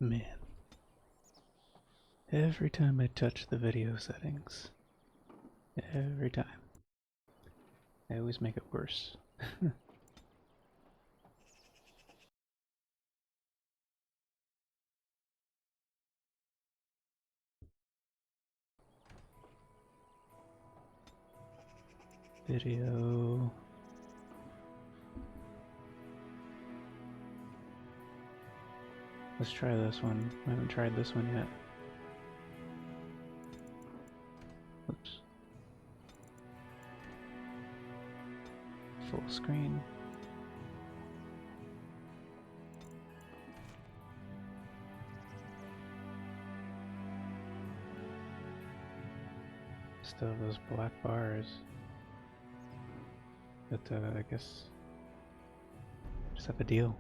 Man, every time I touch the video settings, every time, I always make it worse. Video. Let's try this one. I haven't tried this one yet. Oops. Full screen. Still have those black bars. But I guess just have a deal.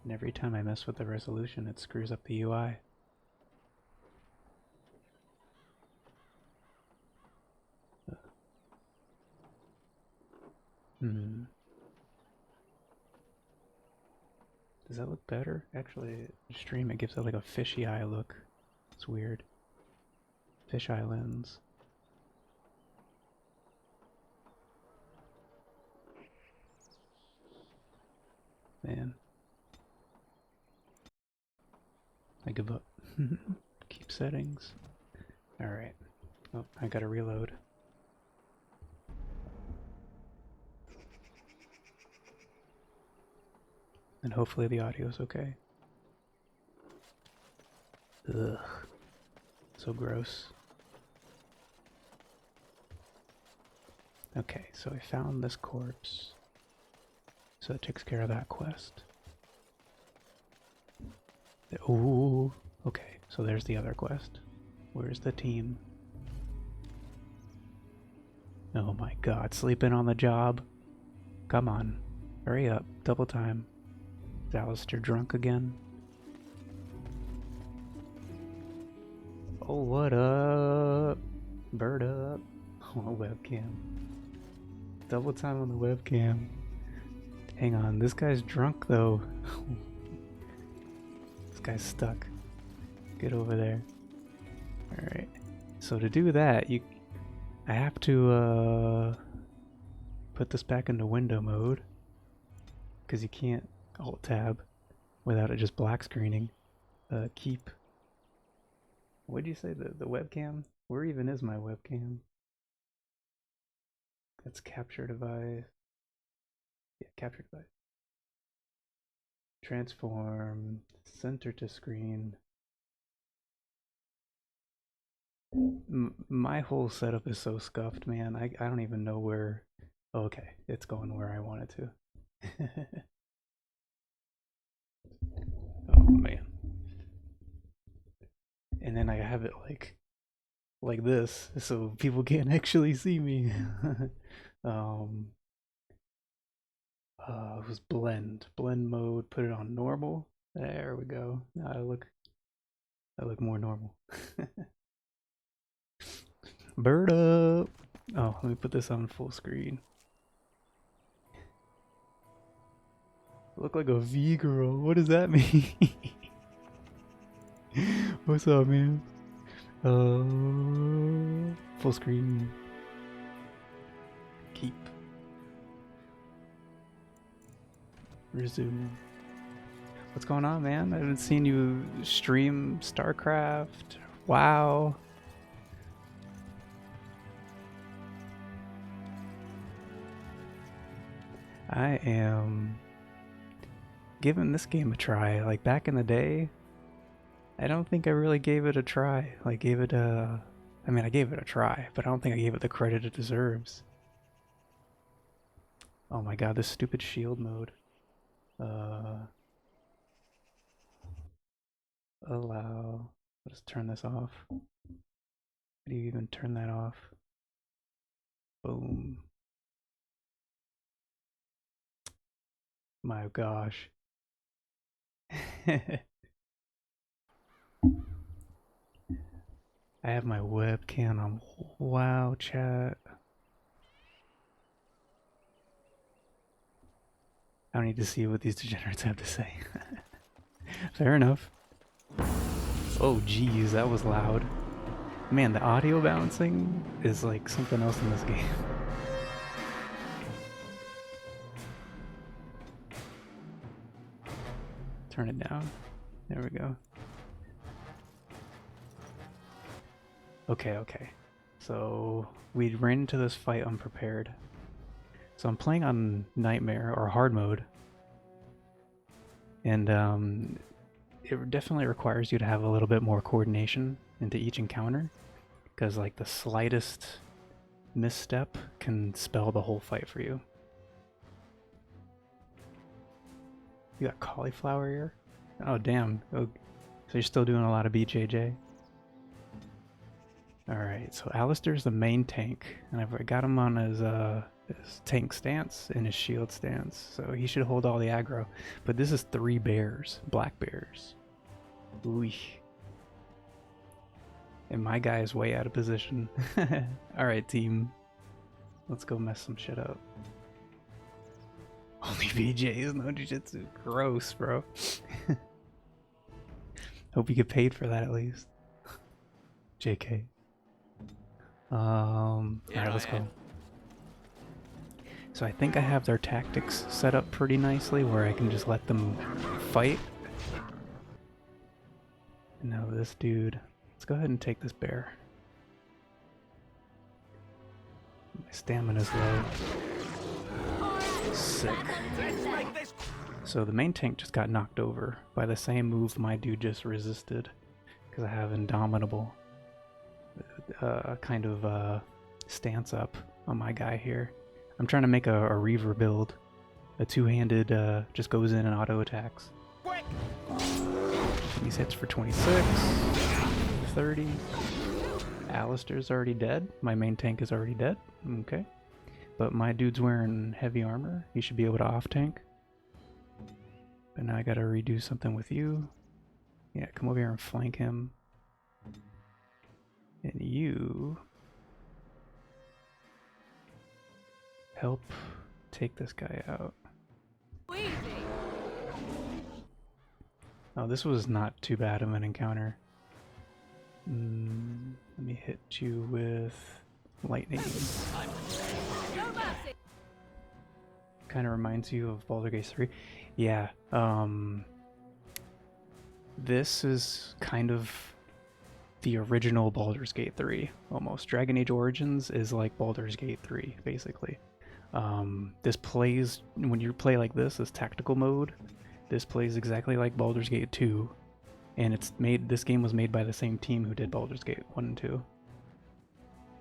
And every time I mess with the resolution, it screws up the UI. Does that look better? Actually, stream it gives it like a fishy eye look. It's weird. Fish eye lens. Man. I give up. Keep settings. Alright. Oh, I gotta reload. And hopefully the audio's okay. Ugh. So gross. Okay, so I found this corpse. So that takes care of that quest. Ooh. Okay, so there's the other quest. Where's the team? Oh my god, sleeping on the job. Come on. Hurry up. Double time. Is Alistair drunk again? Oh, what up? Bird up. Oh, webcam. Double time on the webcam. Hang on, this guy's drunk though. This guy's stuck. Get over there. Alright. So to do that, I have to put this back into window mode. Because you can't alt tab without it just black screening. Keep. What did you say? The webcam? Where even is my webcam? That's capture device. Yeah, capture device. Transform. Center to screen. My whole setup is so scuffed, man. I don't even know where. Oh, okay, it's going where I want it to. Oh man. And then I have it like this, so people can't actually see me. um, it was blend mode. Put it on normal. There we go. Now I look more normal. Bird up. Oh, let me put this on full screen. Look like a V girl. What does that mean? What's up, man? Full screen. Keep. Resume. What's going on, man? I haven't seen you stream StarCraft. Wow. I am giving this game a try. Like back in the day, I don't think I really gave it a try. Like gave it a I mean, I gave it a try, but I don't think I gave it the credit it deserves. Oh my god, this stupid shield mode. Allow. Let's turn this off. How do you even turn that off? Boom. My gosh. I have my webcam on. Wow, chat. I don't need to see what these degenerates have to say. Fair enough. Oh geez, that was loud. Man, the audio bouncing is like something else in this game. Turn it down. There we go. Okay. So we ran into this fight unprepared. So I'm playing on Nightmare or hard mode. And it definitely requires you to have a little bit more coordination into each encounter. Because like the slightest misstep can spell the whole fight for you. You got cauliflower ear? Oh damn. Oh, so you're still doing a lot of BJJ? Alright, so Alistair's the main tank, and I've got him on his tank stance and his shield stance, so he should hold all the aggro. But this is 3 bears, black bears. Ooh. And my guy is way out of position. Alright, team. Let's go mess some shit up. Only BJs, no jiu-jitsu. Gross, bro. Hope you get paid for that at least. JK. Alright, let's go. So I think I have their tactics set up pretty nicely where I can just let them fight. Now this dude, let's go ahead and take this bear. My stamina's low. Sick. So the main tank just got knocked over by the same move my dude just resisted. Because I have Indomitable kind of stance up on my guy here. I'm trying to make a Reaver build. A two-handed just goes in and auto attacks. These hits for 26, 30. Alistair's already dead. My main tank is already dead. Okay. But my dude's wearing heavy armor. He should be able to off-tank. But now I gotta redo something with you. Yeah, come over here and flank him. And you... help take this guy out. Oh, this was not too bad of an encounter. Let me hit you with lightning. Kind of reminds you of Baldur's Gate 3. Yeah, this is kind of the original Baldur's Gate 3, almost. Dragon Age Origins is like Baldur's Gate 3, basically. This plays, when you play like this tactical mode, this plays exactly like Baldur's Gate 2, and this game was made by the same team who did Baldur's Gate 1 and 2.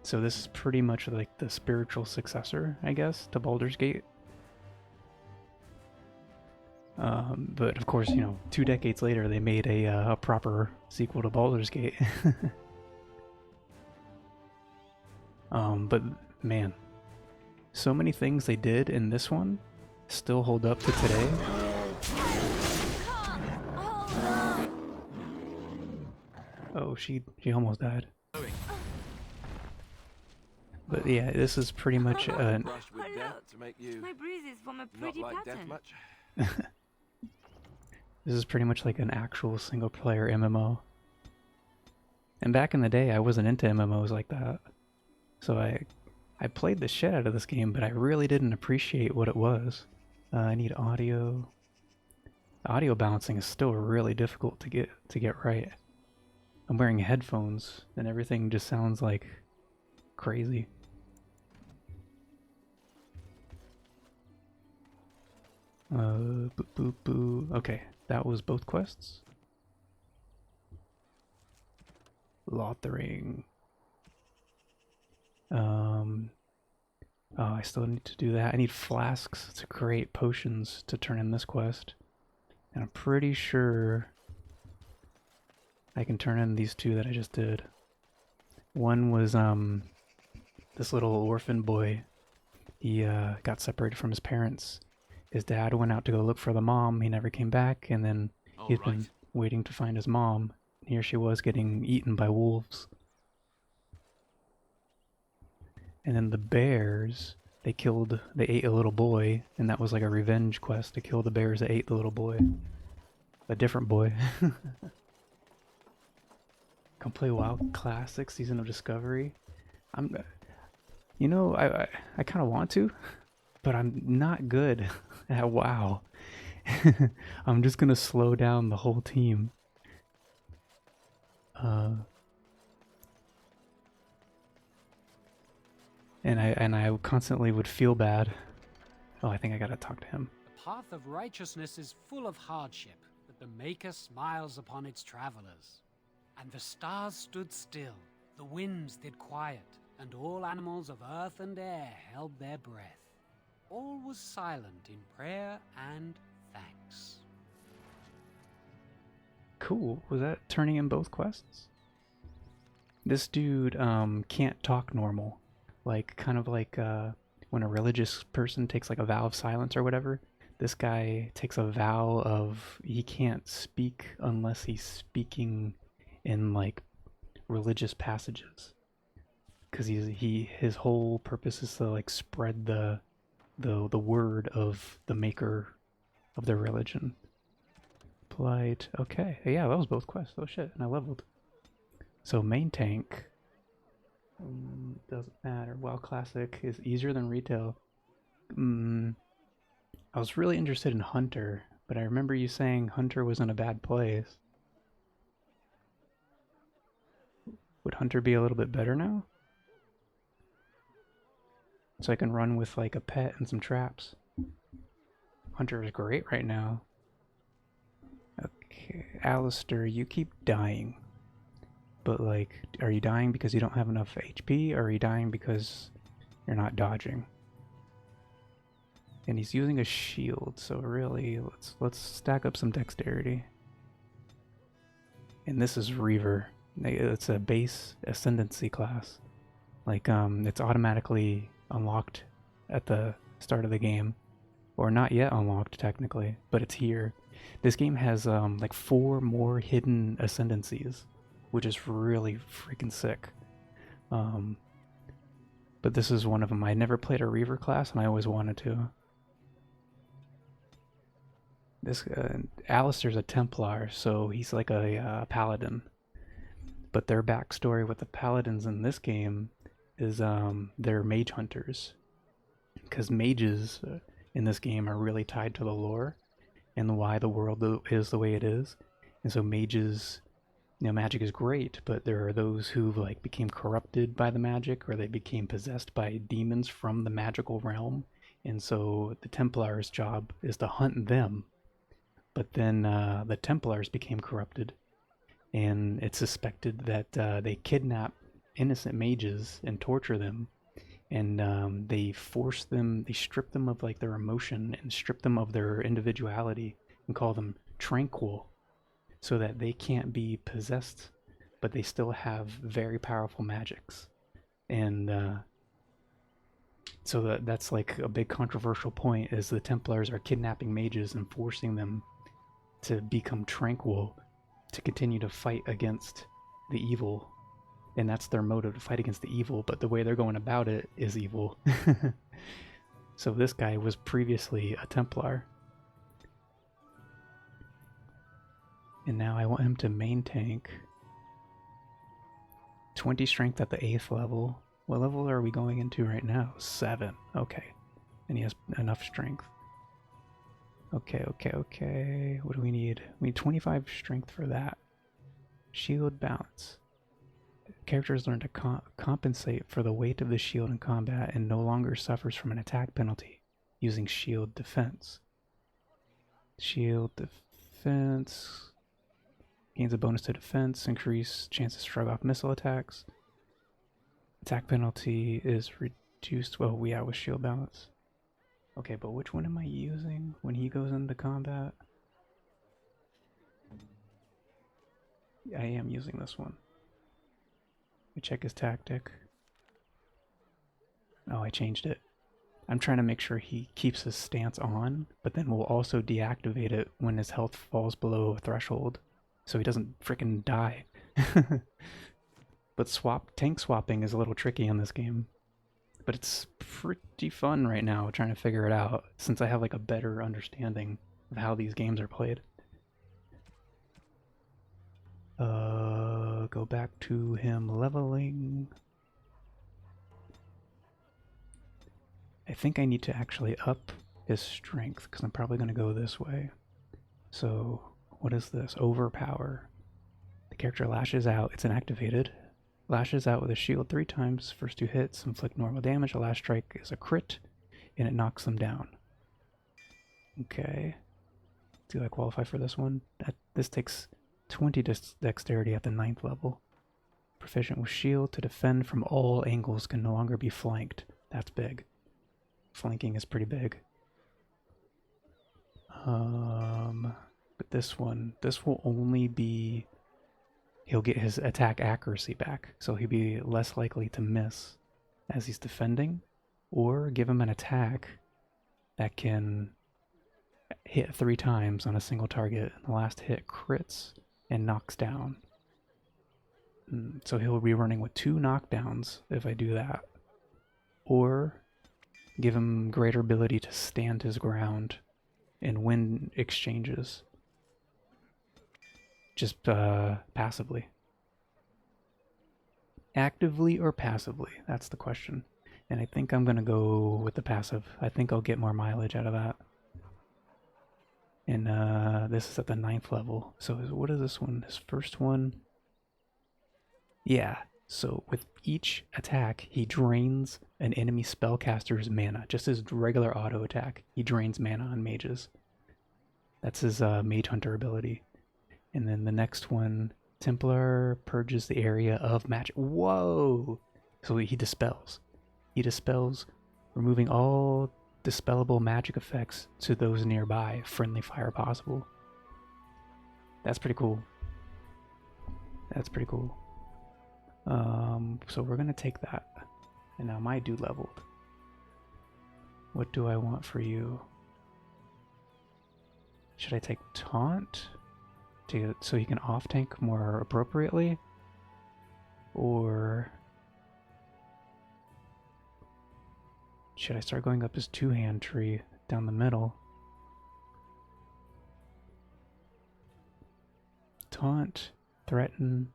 So this is pretty much like the spiritual successor, I guess, to Baldur's Gate. But of course, you know, 2 decades later, they made a proper sequel to Baldur's Gate. But man, so many things they did in this one still hold up to today. Oh, she almost died. But yeah, this is pretty much My bruises form a pretty pattern. This is pretty much like an actual single-player MMO. And back in the day, I wasn't into MMOs like that. So I played the shit out of this game, but I really didn't appreciate what it was. I need audio. Audio balancing is still really difficult to get right. I'm wearing headphones, and everything just sounds like crazy. Boop boop boo. Okay, that was both quests. Lothering. Oh, I still need to do that. I need flasks to create potions to turn in this quest. And I'm pretty sure I can turn in these 2 that I just did. One was, this little orphan boy. He, got separated from his parents. His dad went out to go look for the mom. He never came back, and then he's been waiting to find his mom. Here she was getting eaten by wolves. And then the bears they ate a little boy, and that was like a revenge quest to kill the bears that ate the little boy. A different boy. Come play WoW Classic Season of Discovery. You know, I kind of want to, but I'm not good at WoW. I'm just gonna slow down the whole team. And I constantly would feel bad. Oh, I think I gotta talk to him. The path of righteousness is full of hardship, but the Maker smiles upon its travelers. And the stars stood still, the winds did quiet, and all animals of earth and air held their breath. All was silent in prayer and thanks. Cool. Was that turning in both quests? This dude can't talk normal. Like, kind of like when a religious person takes like a vow of silence or whatever. This guy takes a vow of he can't speak unless he's speaking in like religious passages. Because his whole purpose is to like spread the word of the maker of their religion. Polite. Okay. Yeah, that was both quests. Oh shit, and I leveled. So main tank doesn't matter. WoW Classic is easier than retail. I was really interested in Hunter, but I remember you saying Hunter was in a bad place. Would Hunter be a little bit better now? So I can run with like a pet and some traps. Hunter is great right now. Okay, Alistair, you keep dying. But like, are you dying because you don't have enough HP, or are you dying because you're not dodging? And he's using a shield, so really, let's stack up some dexterity. And this is Reaver. It's a base ascendancy class. Like, it's automatically unlocked at the start of the game. Or not yet unlocked, technically, but it's here. This game has, like 4 more hidden ascendancies, which is really freaking sick. But this is one of them. I never played a Reaver class, and I always wanted to. This Alistair's a Templar, so he's like a paladin. But their backstory with the paladins in this game is they're mage hunters. Because mages in this game are really tied to the lore and why the world is the way it is. And so mages, you know, magic is great, but there are those who like became corrupted by the magic, or they became possessed by demons from the magical realm. And so the Templar's job is to hunt them. But then the Templars became corrupted, and it's suspected that they kidnap innocent mages and torture them, and they force them, they strip them of like their emotion and strip them of their individuality and call them tranquil, so that they can't be possessed, but they still have very powerful magics. And so that's like a big controversial point, is the Templars are kidnapping mages and forcing them to become tranquil to continue to fight against the evil. And that's their motive, to fight against the evil, but the way they're going about it is evil. So this guy was previously a Templar. And now I want him to main tank. 20 strength at the 8th level. What level are we going into right now? 7. Okay. And he has enough strength. Okay. What do we need? We need 25 strength for that. Shield bounce. Characters learn to compensate for the weight of the shield in combat and no longer suffers from an attack penalty using shield defense. Shield defense gains a bonus to defense, increase chances to shrug off missile attacks. Attack penalty is reduced. Well, yeah, with shield balance. Okay, but which one am I using when he goes into combat? I am using this one. Let me check his tactic. Oh, I changed it. I'm trying to make sure he keeps his stance on, but then we'll also deactivate it when his health falls below a threshold, so he doesn't frickin' die. But tank swapping is a little tricky in this game. But it's pretty fun right now trying to figure it out since I have like a better understanding of how these games are played. Go back to him leveling. I think I need to actually up his strength because I'm probably going to go this way. So, what is this? Overpower. The character lashes out. It's inactivated. Lashes out with a shield 3 times. First 2 hits inflict normal damage. The last strike is a crit, and it knocks them down. Okay. Do I qualify for this one? This takes 20 dexterity at the 9th level. Proficient with shield to defend from all angles, can no longer be flanked. That's big. Flanking is pretty big. But this will only be... He'll get his attack accuracy back, so he'll be less likely to miss as he's defending, or give him an attack that can hit 3 times on a single target, and the last hit crits and knocks down. So he'll be running with 2 knockdowns if I do that. Or give him greater ability to stand his ground and win exchanges. Just passively. Actively or passively? That's the question. And I think I'm going to go with the passive. I think I'll get more mileage out of that. And this is at the 9th level. So what is this one? This first one? Yeah. So with each attack, he drains an enemy spellcaster's mana. Just his regular auto attack. He drains mana on mages. That's his Mage Hunter ability. And then the next one, Templar purges the area of magic. Whoa! So he dispels. He dispels, removing all dispellable magic effects to those nearby. Friendly fire possible. That's pretty cool. That's pretty cool. So we're gonna take that. And now my dude leveled. What do I want for you? Should I take Taunt? So he can off-tank more appropriately? Or should I start going up his 2-hand tree down the middle? Taunt, threaten.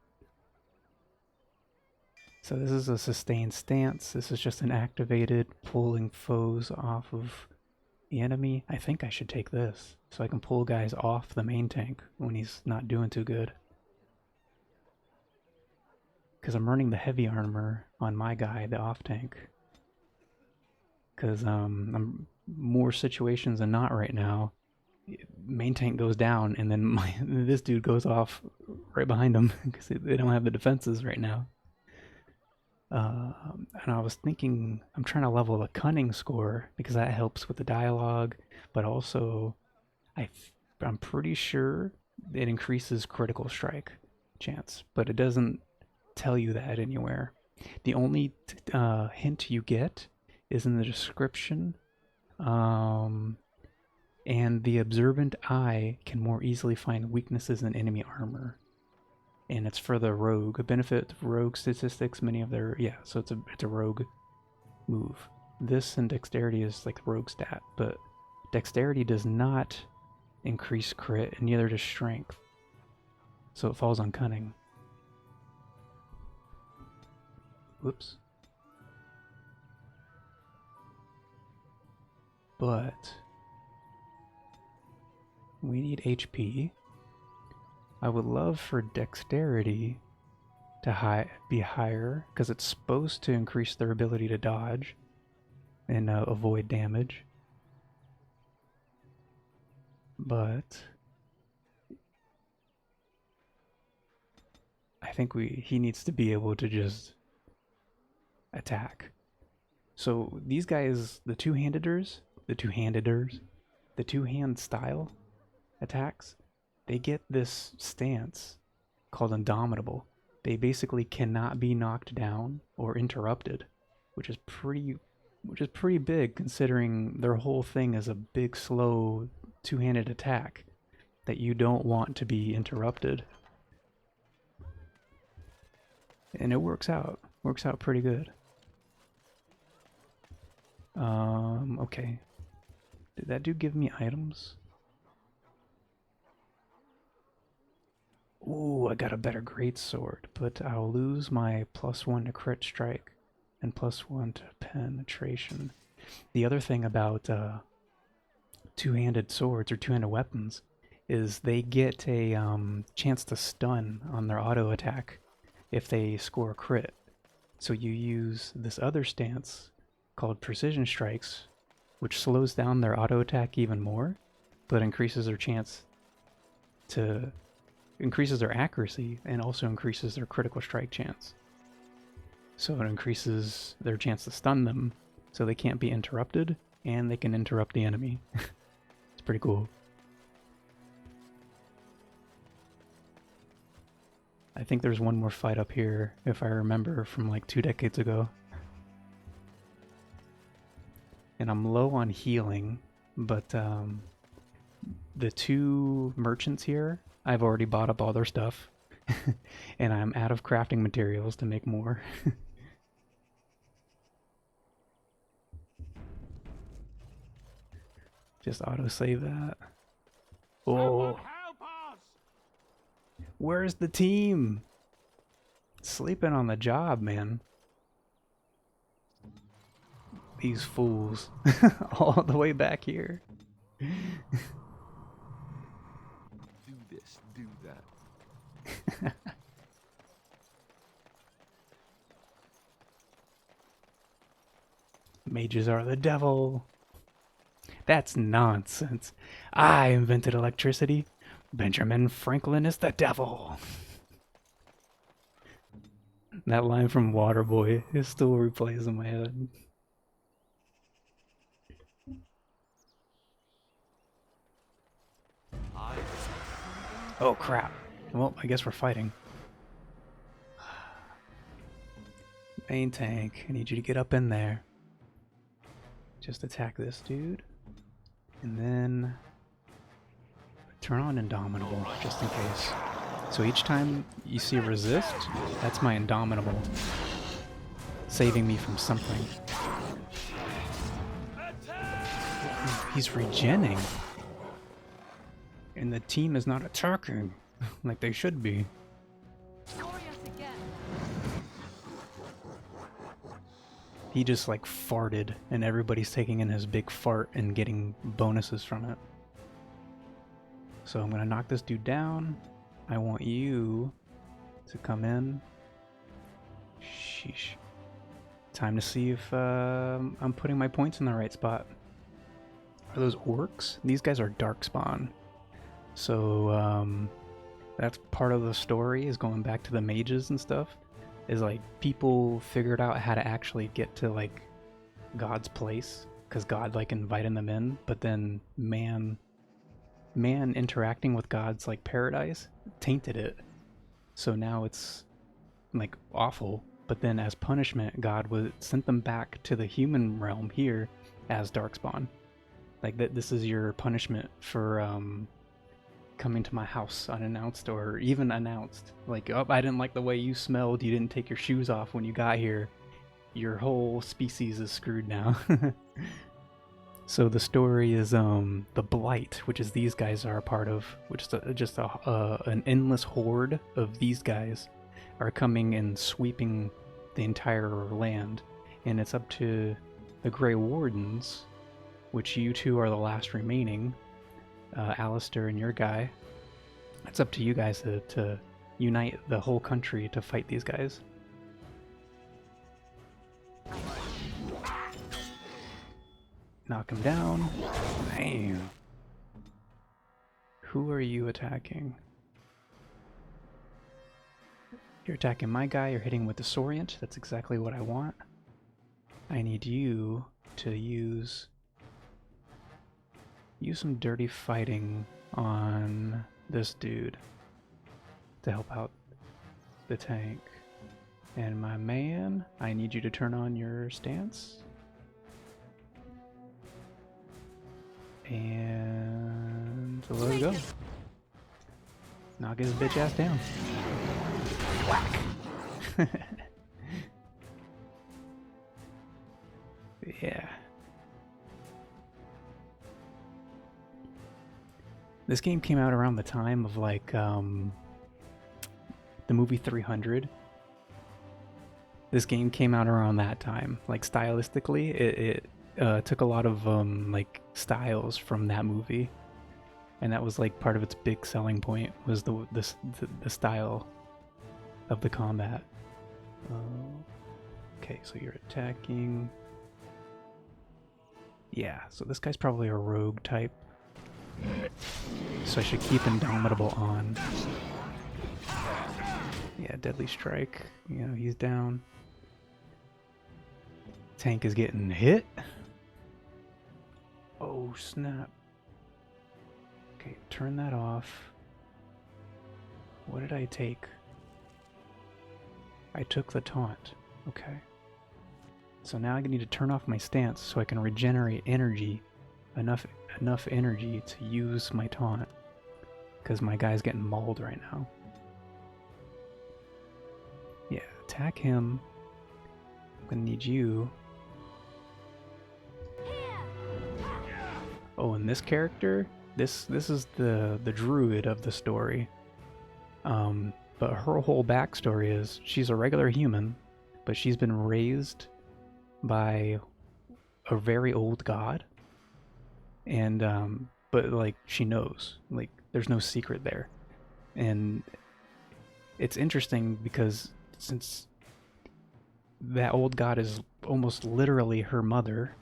So this is a sustained stance. This is just an activated pulling foes off of the enemy. I think I should take this so I can pull guys off the main tank when he's not doing too good. Because I'm running the heavy armor on my guy, the off tank. Because I'm more situations than not right now. Main tank goes down and then this dude goes off right behind him because they don't have the defenses right now. And I was thinking, I'm trying to level the cunning score because that helps with the dialogue, but also I'm pretty sure it increases critical strike chance, but it doesn't tell you that anywhere. The only hint you get is in the description, and the observant eye can more easily find weaknesses in enemy armor. And it's for the rogue. A benefit of rogue statistics, many of their... Yeah, so it's a rogue move. This and dexterity is like the rogue stat, but dexterity does not increase crit, and neither does strength. So it falls on cunning. Whoops. But we need HP. I would love for dexterity to be higher, because it's supposed to increase their ability to dodge and avoid damage. But I think he needs to be able to just attack. So these guys, the two-hand style attacks, they get this stance called Indomitable. They basically cannot be knocked down or interrupted, which is pretty big considering their whole thing is a big, slow, two-handed attack that you don't want to be interrupted. And it works out pretty good. Okay. Did that dude give me items? Ooh, I got a better greatsword, but I'll lose my +1 to crit strike and +1 to penetration. The other thing about two-handed swords or two-handed weapons is they get a chance to stun on their auto attack if they score a crit. So you use this other stance called precision strikes, which slows down their auto attack even more, but increases their accuracy and also increases their critical strike chance. So it increases their chance to stun them, so they can't be interrupted, and they can interrupt the enemy. It's pretty cool. I think there's one more fight up here, if I remember, from like 2 decades ago. And I'm low on healing, but the 2 merchants here, I've already bought up all their stuff. And I'm out of crafting materials to make more. Just autosave that. Oh, where's the team? Sleeping on the job, man. These fools. All the way back here. Do this, do that. Mages are the devil. That's nonsense. I invented electricity. Benjamin Franklin is the devil. That line from Waterboy is still replays in my head. Oh crap. Well, I guess we're fighting. Main tank, I need you to get up in there. Just attack this dude. And then turn on Indomitable, just in case. So each time you see resist, that's my Indomitable. Saving me from something. He's regenning. And the team is not attacking like they should be. He just like farted and everybody's taking in his big fart and getting bonuses from it. So I'm gonna knock this dude down. I want you to come in. Sheesh. Time to see if I'm putting my points in the right spot. Are those orcs? These guys are darkspawn. So that's part of the story, is going back to the mages and stuff. Is like people figured out how to actually get to like God's place, because God like invited them in, but then man interacting with God's like paradise tainted it. So now it's like awful, but then as punishment God sent them back to the human realm here as darkspawn. Like this is your punishment for coming to my house unannounced, or even announced. Like, oh, I didn't like the way you smelled, you didn't take your shoes off when you got here. Your whole species is screwed now. So the story is the Blight, which is these guys are a part of, which is just an endless horde of these guys are coming and sweeping the entire land. And it's up to the Grey Wardens, which you two are the last remaining, Alistair and your guy. It's up to you guys to unite the whole country to fight these guys. Knock him down. Bam. Who are you attacking? You're attacking my guy, you're hitting with the Sorient. That's exactly what I want. I need you to use some dirty fighting on this dude to help out the tank. And my man, I need you to turn on your stance. And let's go. Knock his bitch ass down. Whack. Yeah. This game came out around the time of like the movie 300. This game came out around that time. Like stylistically, it took a lot of like styles from that movie, and that was like part of its big selling point was the style of the combat. Okay, so you're attacking. Yeah, so this guy's probably a rogue type. So I should keep Indomitable on. Yeah, Deadly Strike. You know, he's down. Tank is getting hit. Oh, snap. Okay, turn that off. What did I take? I took the taunt. Okay. So now I need to turn off my stance so I can regenerate energy. Enough energy to use my taunt. Because my guy's getting mauled right now. Yeah, attack him. I'm gonna need you. Oh, and this character, this is the druid of the story. But her whole backstory is she's a regular human, but she's been raised by a very old god. And but like she knows, like there's no secret there. And it's interesting because since that old god is almost literally her mother,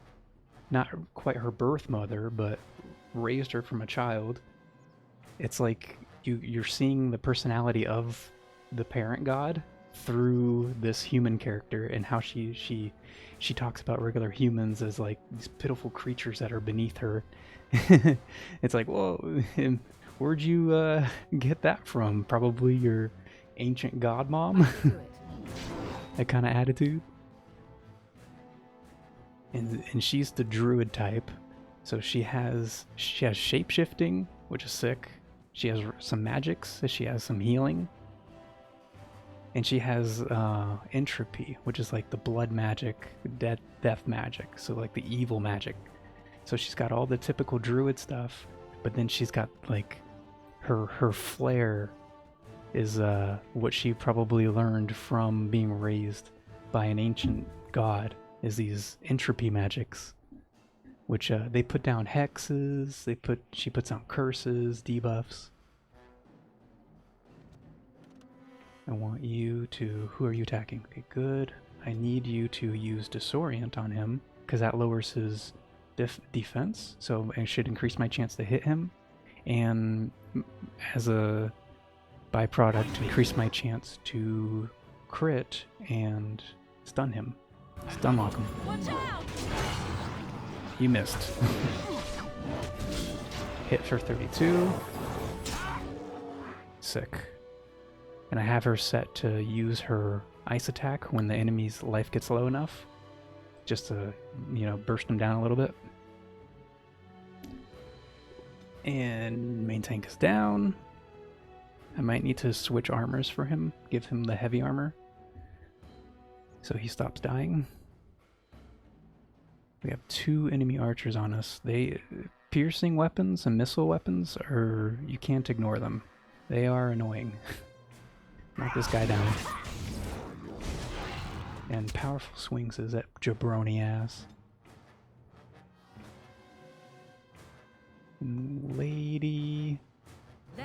not quite her birth mother, but raised her from a child, it's like you're seeing the personality of the parent god through this human character and how she talks about regular humans as like these pitiful creatures that are beneath her. It's like, whoa, where'd you get that from? Probably your ancient god mom. That kind of attitude. And she's the druid type, so she has shape-shifting, which is sick. She has some magics, she has some healing. And she has entropy, which is like the blood magic, death magic, so like the evil magic. So she's got all the typical druid stuff, but then she's got like her flair is what she probably learned from being raised by an ancient god, is these entropy magics, which they put down hexes, she puts down curses, debuffs. I want you to... Who are you attacking? Okay, good. I need you to use Disorient on him, because that lowers his defense, so it should increase my chance to hit him, and as a byproduct, increase my chance to crit and stun him. Stun lock him. You missed. Hit for 32. Sick. And I have her set to use her ice attack when the enemy's life gets low enough. Just to, you know, burst them down a little bit. And main tank is down. I might need to switch armors for him. Give him the heavy armor, so he stops dying. We have 2 enemy archers on us. Piercing weapons and missile weapons are... you can't ignore them. They are annoying. Knock this guy down. And powerful swings is that jabroni ass. Lady,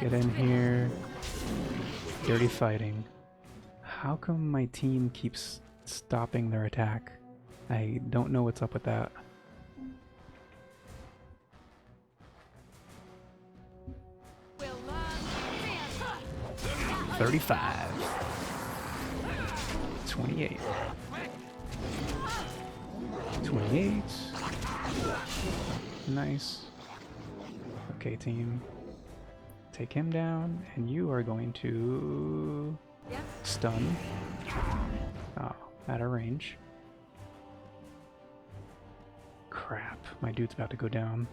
get in here. Dirty fighting. How come my team keeps stopping their attack? I don't know what's up with that. $35. 28. 28. Nice. Okay, team. Take him down, and you are going to stun. Oh, out of range. Crap, my dude's about to go down.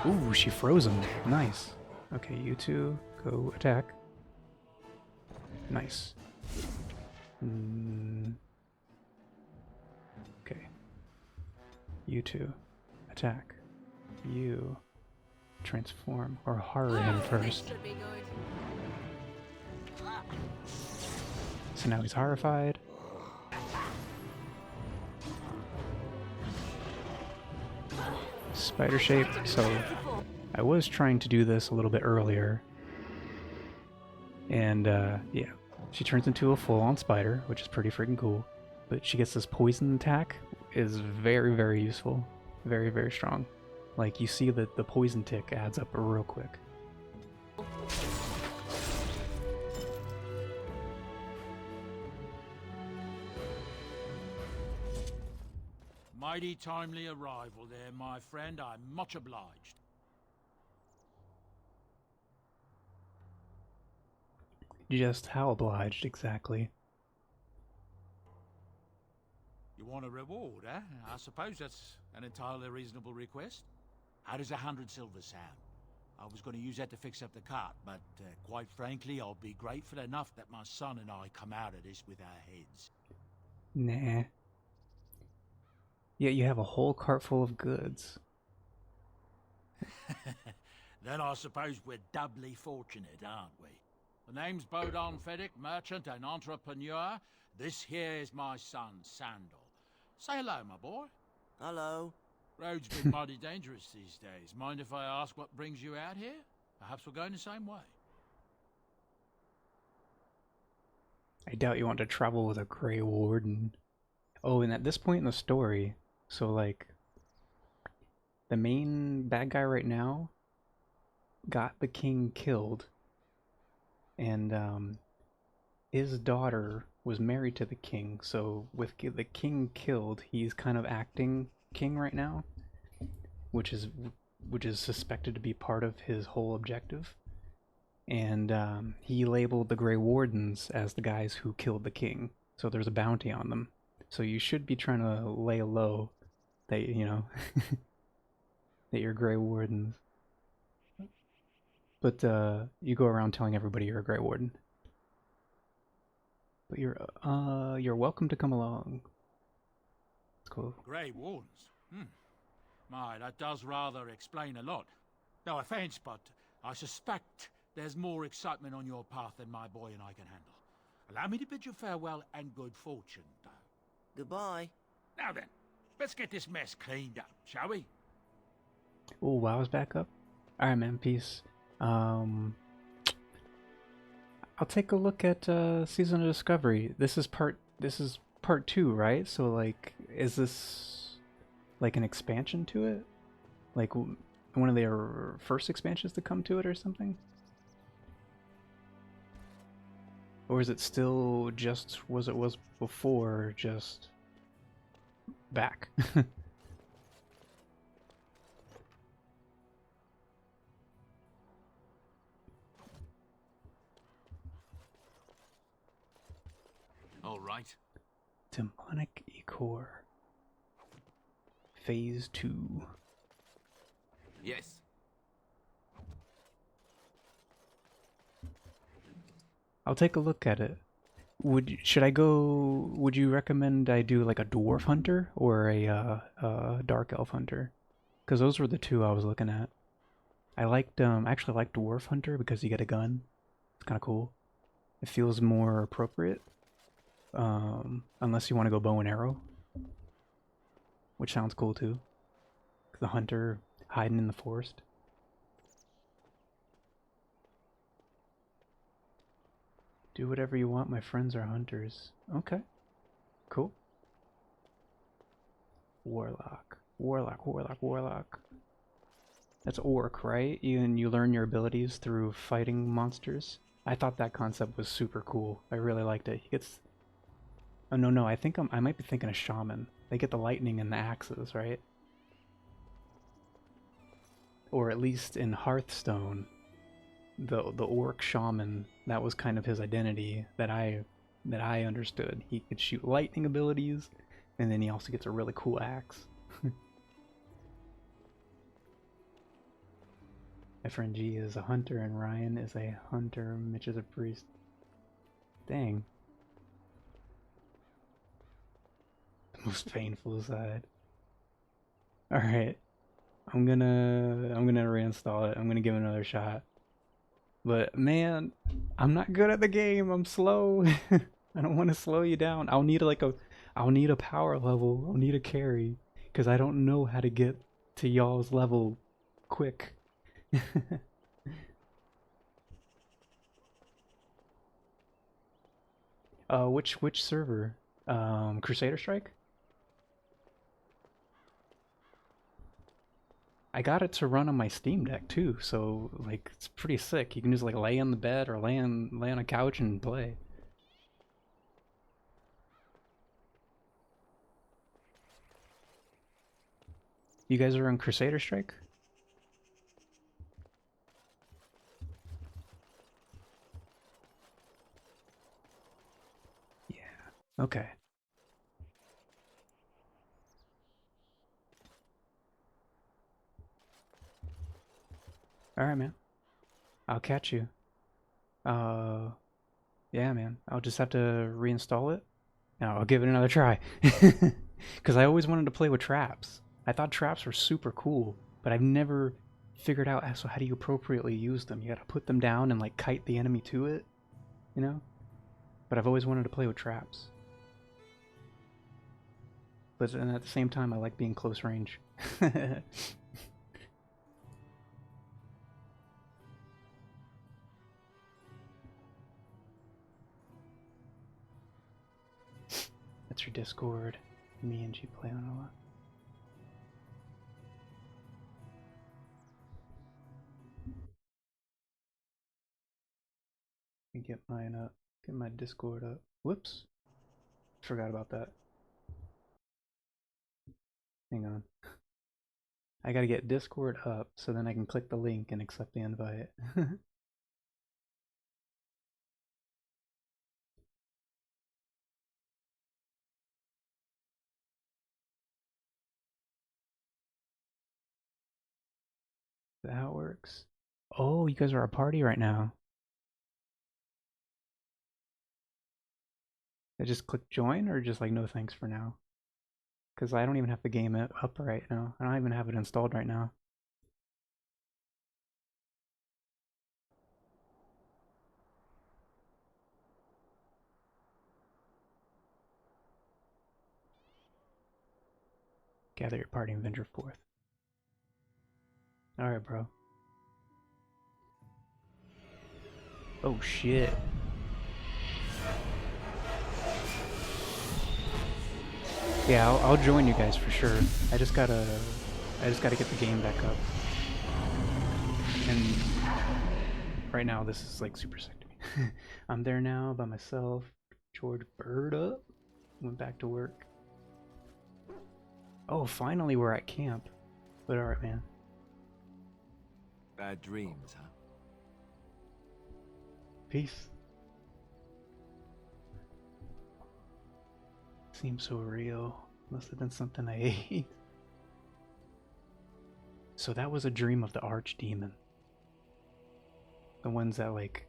Ooh, she froze him. Nice. Okay, you two go attack. Nice. Okay. You two. Attack. You. Transform. Or horror him first. Should be good. So now he's horrified. Spider shape. So I was trying to do this a little bit earlier. And yeah, she turns into a full-on spider, which is pretty freaking cool. But she gets this poison attack, is very, very useful. Very, very strong. Like, you see that the poison tick adds up real quick. Mighty timely arrival there, my friend. I'm much obliged. Just how obliged, exactly? You want a reward, eh? I suppose that's an entirely reasonable request. How does 100 silver sound? I was going to use that to fix up the cart, but quite frankly, I'll be grateful enough that my son and I come out of this with our heads. Nah. Yet you have a whole cart full of goods. Then I suppose we're doubly fortunate, aren't we? The name's Bodon Feddick, merchant and entrepreneur. This here is my son, Sandal. Say hello, my boy. Hello. Road's been mighty dangerous these days. Mind if I ask what brings you out here? Perhaps we're going the same way. I doubt you want to travel with a Grey Warden. Oh, and at this point in the story, so like, the main bad guy right now got the king killed, and his daughter was married to the king, so with the king killed, he's kind of acting king right now, which is suspected to be part of his whole objective. And he labeled the Grey Wardens as the guys who killed the king, so there's a bounty on them. So you should be trying to lay low that, you know, that you're Grey Wardens. But you go around telling everybody you're a Grey Warden. But you're welcome to come along. It's cool. Grey Wardens? My, that does rather explain a lot. No offense, but I suspect there's more excitement on your path than my boy and I can handle. Allow me to bid you farewell and good fortune, though. Goodbye. Now then, let's get this mess cleaned up, shall we? Oh, WoW's back up? Alright, man, peace. I'll take a look at Season of Discovery. This is part 2, right? So, like, is this like an expansion to it? Like one of their first expansions to come to it or something? Or is it still just was it was before, just back? All right. Demonic Ichor. Phase 2. Yes. I'll take a look at it. Would you recommend I do like a dwarf hunter or a dark elf hunter? Because those were the two I was looking at. I actually liked dwarf hunter because you get a gun. It's kind of cool. It feels more appropriate. Unless you want to go bow and arrow, which sounds cool too. The hunter hiding in the forest. Do whatever you want, my friends are hunters. Okay. Cool. Warlock. That's orc, right? You learn your abilities through fighting monsters. I thought that concept was super cool. I really liked it. He gets... Oh, no, I think I might be thinking of shaman. They get the lightning and the axes, right? Or at least in Hearthstone, the orc shaman, that was kind of his identity that I understood. He could shoot lightning abilities, and then he also gets a really cool axe. My friend G is a hunter and Ryan is a hunter. Mitch is a priest. Dang. The most painful side. All right. I'm gonna reinstall it. I'm gonna give it another shot. But man, I'm not good at the game. I'm slow. I don't want to slow you down. I'll need a power level. I'll need a carry because I don't know how to get to y'all's level quick. Which server? Crusader Strike? I got it to run on my Steam Deck too, so like it's pretty sick. You can just like lay on the bed or lay on a couch and play. You guys are on Crusader Strike? Yeah. Okay. All right, man. I'll catch you. Yeah, man. I'll just have to reinstall it. No, I'll give it another try. Because I always wanted to play with traps. I thought traps were super cool, but I've never figured out how do you appropriately use them. You gotta put them down and like kite the enemy to it, you know? But I've always wanted to play with traps. But and at the same time, I like being close range. That's your Discord. Me and G play on a lot. Let me get mine up. Get my Discord up. Whoops. Forgot about that. Hang on. I gotta get Discord up so then I can click the link and accept the invite. Is that how it works? Oh, you guys are a party right now. I just click join or just like no thanks for now? Because I don't even have the game up right now. I don't even have it installed right now. Gather your party and venture forth. Alright, bro. Oh shit. Yeah, I'll join you guys for sure. I just gotta get the game back up. And right now this is like super sick to me. I'm there now by myself. George Bird up. Went back to work. Oh, finally we're at camp. But alright, man. Bad dreams, huh? Peace. Seems so real. Must have been something I ate. So that was a dream of the archdemon. The ones that like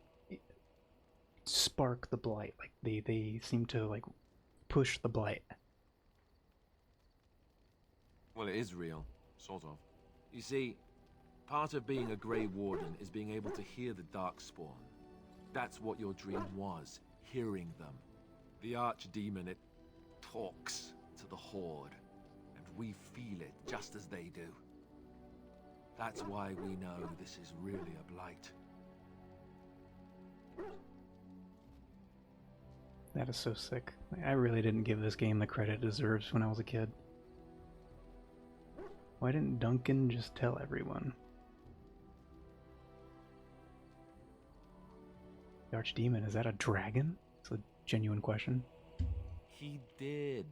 spark the blight. Like they seem to like push the blight. Well, it is real, sort of. You see, part of being a Grey Warden is being able to hear the Darkspawn. That's what your dream was, hearing them. The Archdemon, it talks to the Horde, and we feel it just as they do. That's why we know this is really a blight. That is so sick. I really didn't give this game the credit it deserves when I was a kid. Why didn't Duncan just tell everyone? The Archdemon, is that a dragon? It's a genuine question. He did.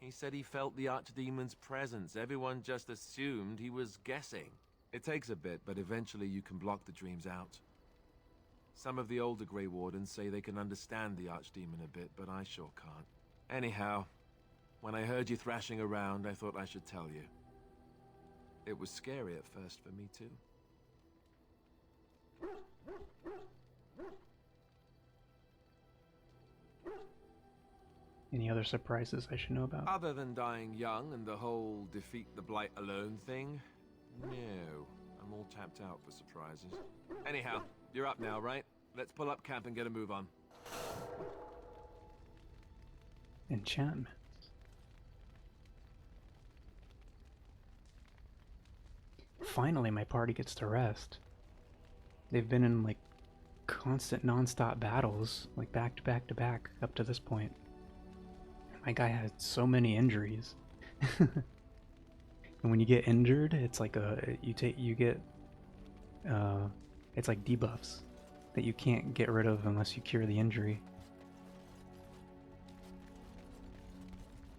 He said he felt the Archdemon's presence. Everyone just assumed he was guessing. It takes a bit, but eventually you can block the dreams out. Some of the older Grey Wardens say they can understand the Archdemon a bit, but I sure can't. Anyhow, when I heard you thrashing around, I thought I should tell you. It was scary at first for me, too. Any other surprises I should know about? Other than dying young and the whole defeat the Blight alone thing, no. I'm all tapped out for surprises. Anyhow, you're up now, right? Let's pull up camp and get a move on. Enchantment. Finally, my party gets to rest. They've been in, like, constant non-stop battles, like back to back to back, up to this point. My guy had so many injuries. And when you get injured, it's like it's like debuffs that you can't get rid of unless you cure the injury.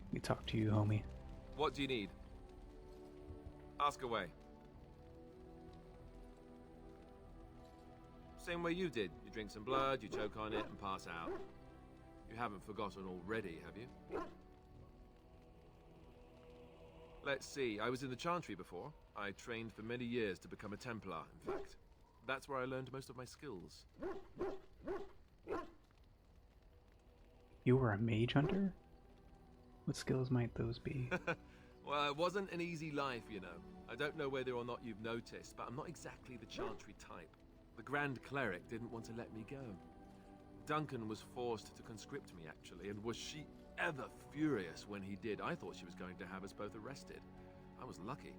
Let me talk to you, homie. What do you need? Ask away. Same way you did. You drink some blood, you choke on it, and pass out. You haven't forgotten already, have you? Let's see. I was in the Chantry before. I trained for many years to become a Templar, in fact. That's where I learned most of my skills. You were a mage hunter? What skills might those be? Well, it wasn't an easy life, you know. I don't know whether or not you've noticed, but I'm not exactly the Chantry type. The Grand Cleric didn't want to let me go. Duncan was forced to conscript me, actually, and was she ever furious when he did. I thought she was going to have us both arrested. I was lucky.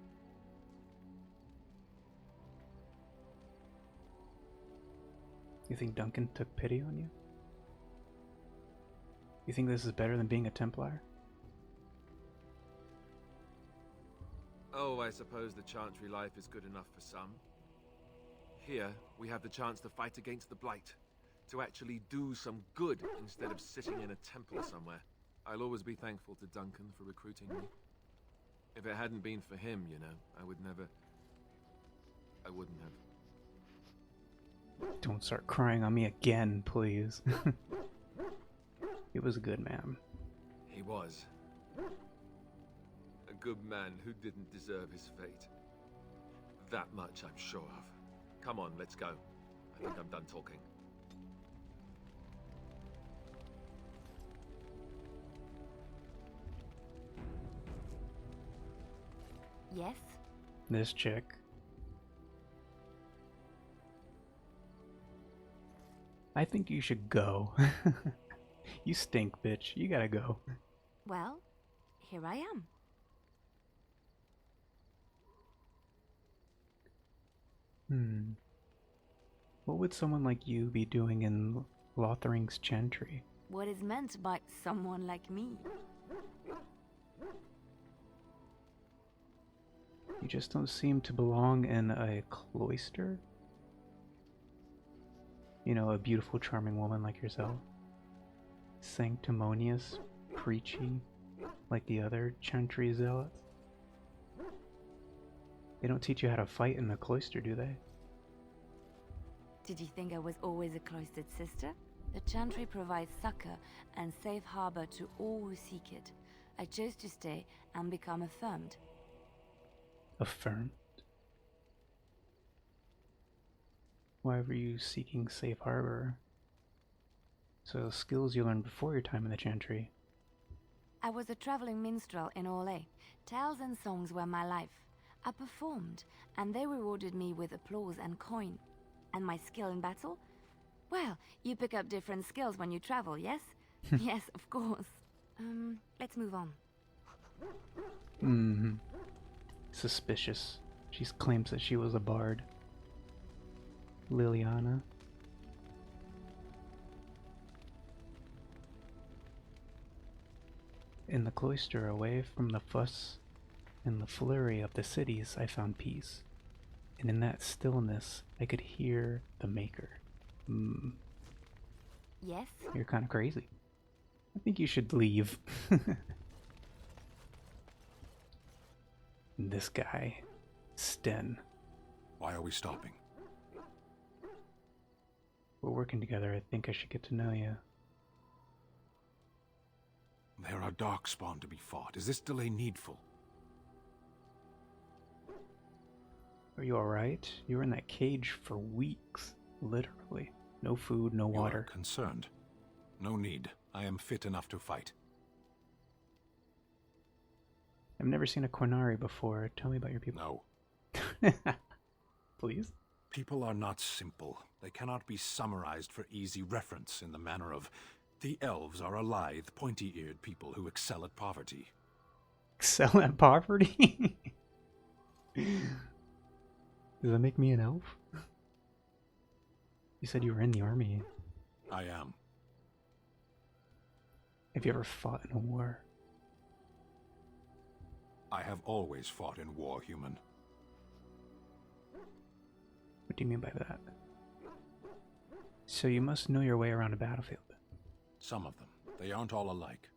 You think Duncan took pity on you? You think this is better than being a Templar? Oh, I suppose the Chantry life is good enough for some. Here, we have the chance to fight against the Blight. To actually do some good instead of sitting in a temple somewhere. I'll always be thankful to Duncan for recruiting me. If it hadn't been for him, you know, I wouldn't have. Don't start crying on me again, please. He was a good man. He was. A good man who didn't deserve his fate. That much I'm sure of. Come on, let's go. I think I'm done talking. Yes? This chick. I think you should go. You stink, bitch. You gotta go. Well, here I am. What would someone like you be doing in Lothering's Chantry? What is meant by someone like me? You just don't seem to belong in a cloister? You know, a beautiful, charming woman like yourself. Sanctimonious, preachy, like the other Chantry zealots. They don't teach you how to fight in the cloister, do they? Did you think I was always a cloistered sister? The Chantry provides succor and safe harbor to all who seek it. I chose to stay and become affirmed. Affirmed? Why were you seeking safe harbor? So skills you learned before your time in the Chantry. I was a traveling minstrel in Orlais. Tales and songs were my life. I performed, and they rewarded me with applause and coin. And my skill in battle? Well, you pick up different skills when you travel, yes? Yes, of course. Let's move on. Suspicious. She claims that she was a bard. Liliana. In the cloister, away from the fuss and the flurry of the cities, I found peace. And in that stillness, I could hear the Maker. Yes? You're kind of crazy. I think you should leave. This guy, Sten. Why are we stopping? We're working together. I think I should get to know you. There are Darkspawn to be fought. Is this delay needful? Are you alright? You were in that cage for weeks. Literally. No food, no water. You are concerned. No need. I am fit enough to fight. I've never seen a Cornari before. Tell me about your people. No. Please? People are not simple. They cannot be summarized for easy reference in the manner of, the elves are a lithe, pointy-eared people who excel at poverty. Excel at poverty? Does that make me an elf? You said you were in the army. I am. Have you ever fought in a war? I have always fought in war, human. What do you mean by that? So you must know your way around a battlefield. Some of them. They aren't all alike.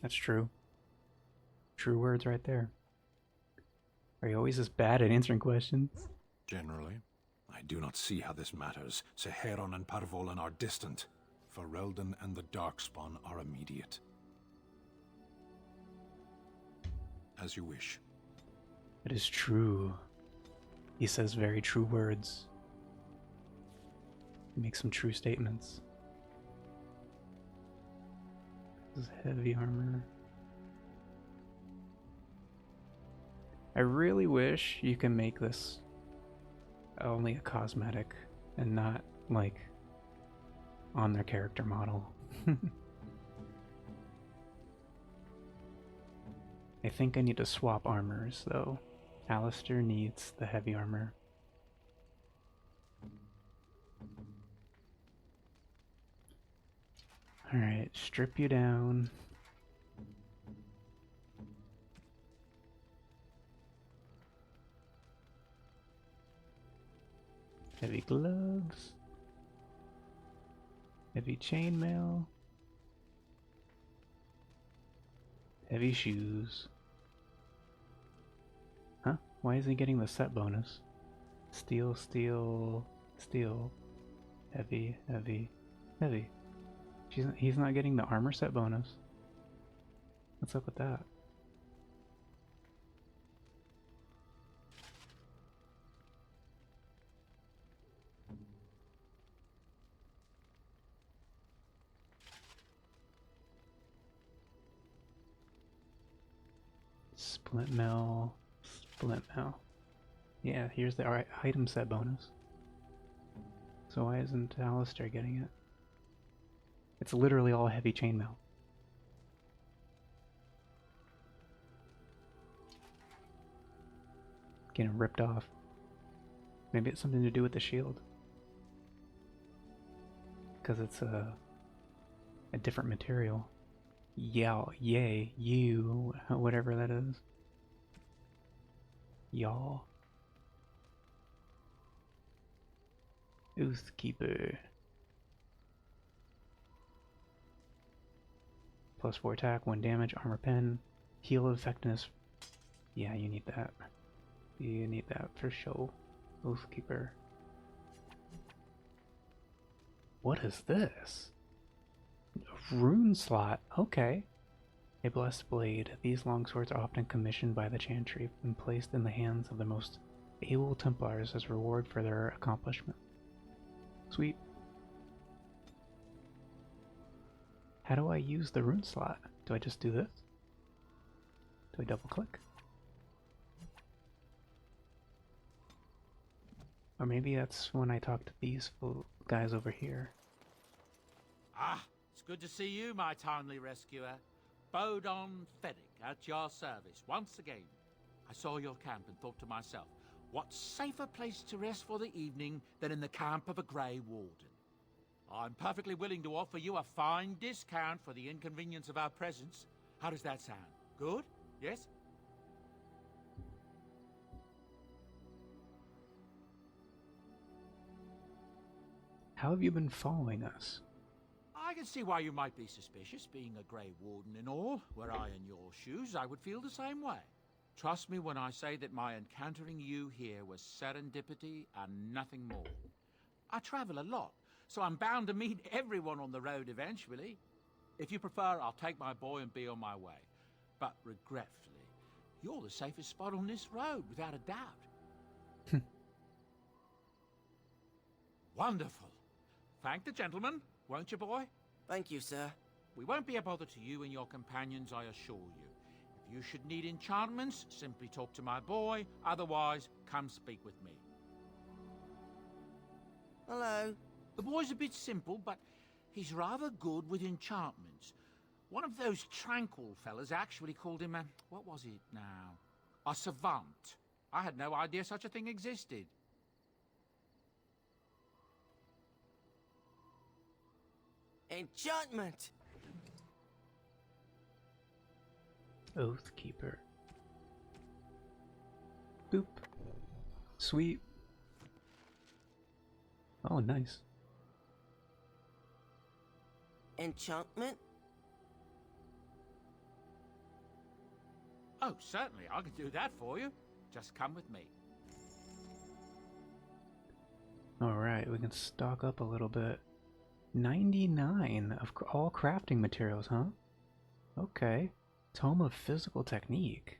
That's true. True words right there. Are you always this bad at answering questions? Generally. I do not see how this matters. Seheron and Parvolan are distant. Ferelden and the Darkspawn are immediate. As you wish. It is true. He says very true words. He makes some true statements. This is heavy armor. I really wish you can make this only a cosmetic and not like on their character model. I think I need to swap armors though. Alistair needs the heavy armor. Alright, strip you down. Heavy gloves. Heavy chainmail. Heavy shoes. Huh? Why isn't he getting the set bonus? Steel, steel, steel. Heavy, heavy, heavy. He's not getting the armor set bonus. What's up with that? Splint mill, splint mill. Yeah, here's the item set bonus. So why isn't Alistair getting it? It's literally all heavy chainmail. Getting ripped off. Maybe it's something to do with the shield. Because it's a different material. Yeah, yay, you, whatever that is. Y'all. Oathkeeper. Plus 4 attack, 1 damage, armor pen, heal effectiveness. Yeah, you need that. You need that for sure. Oathkeeper. What is this? A rune slot. Okay. A blessed blade. These longswords are often commissioned by the Chantry and placed in the hands of the most able Templars as reward for their accomplishment. Sweet. How do I use the rune slot? Do I just do this? Do I double click? Or maybe that's when I talk to these guys over here. Ah, it's good to see you, my timely rescuer. Bodon Feddick, at your service, once again. I saw your camp and thought to myself, what safer place to rest for the evening than in the camp of a Grey Warden? I'm perfectly willing to offer you a fine discount for the inconvenience of our presence. How does that sound? Good? Yes? How have you been following us? I can see why you might be suspicious, being a Grey Warden and all. Were I in your shoes, I would feel the same way. Trust me when I say that my encountering you here was serendipity and nothing more. I travel a lot, so I'm bound to meet everyone on the road eventually. If you prefer, I'll take my boy and be on my way. But regretfully, you're the safest spot on this road, without a doubt. Wonderful. Thank the gentleman, won't you, boy? Thank you, sir. We won't be a bother to you and your companions, I assure you. If you should need enchantments, simply talk to my boy. Otherwise, come speak with me. Hello. The boy's a bit simple, but he's rather good with enchantments. One of those tranquil fellas actually called him a... what was it now? A savant. I had no idea such a thing existed. Enchantment! Oathkeeper. Boop. Sweet. Oh, nice. Enchantment? Oh, certainly, I can do that for you. Just come with me. Alright, we can stock up a little bit. 99 of all crafting materials, huh? Okay. Tome of Physical Technique.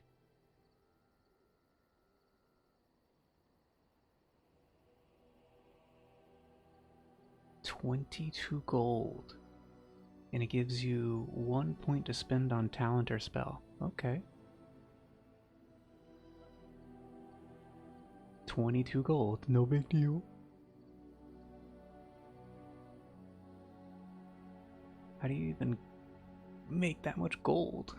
$22 gold. And it gives you 1 point to spend on talent or spell. Okay. 22 gold, no big deal. How do you even make that much gold?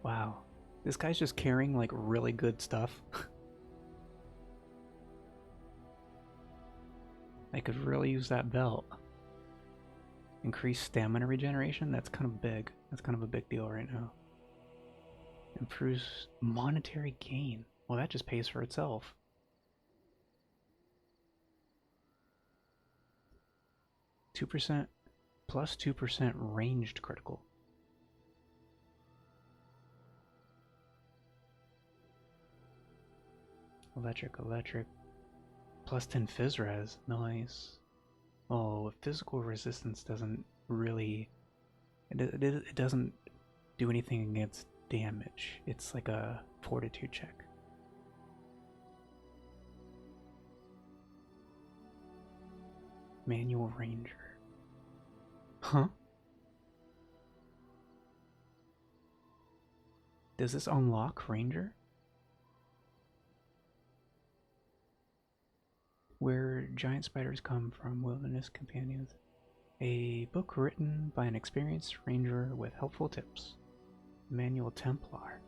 Wow. This guy's just carrying like really good stuff. I could really use that belt. Increase stamina regeneration? That's kind of big. That's kind of a big deal right now. Improves monetary gain. Well, that just pays for itself. +2% plus 2% ranged critical. Electric. +10 phys res. Nice. Oh, physical resistance doesn't really... It doesn't do anything against damage. It's like a fortitude check. Manual Ranger. Huh? Does this unlock Ranger? Where Giant Spiders Come From, Wilderness Companions. A book written by an experienced ranger with helpful tips. Manual Templar.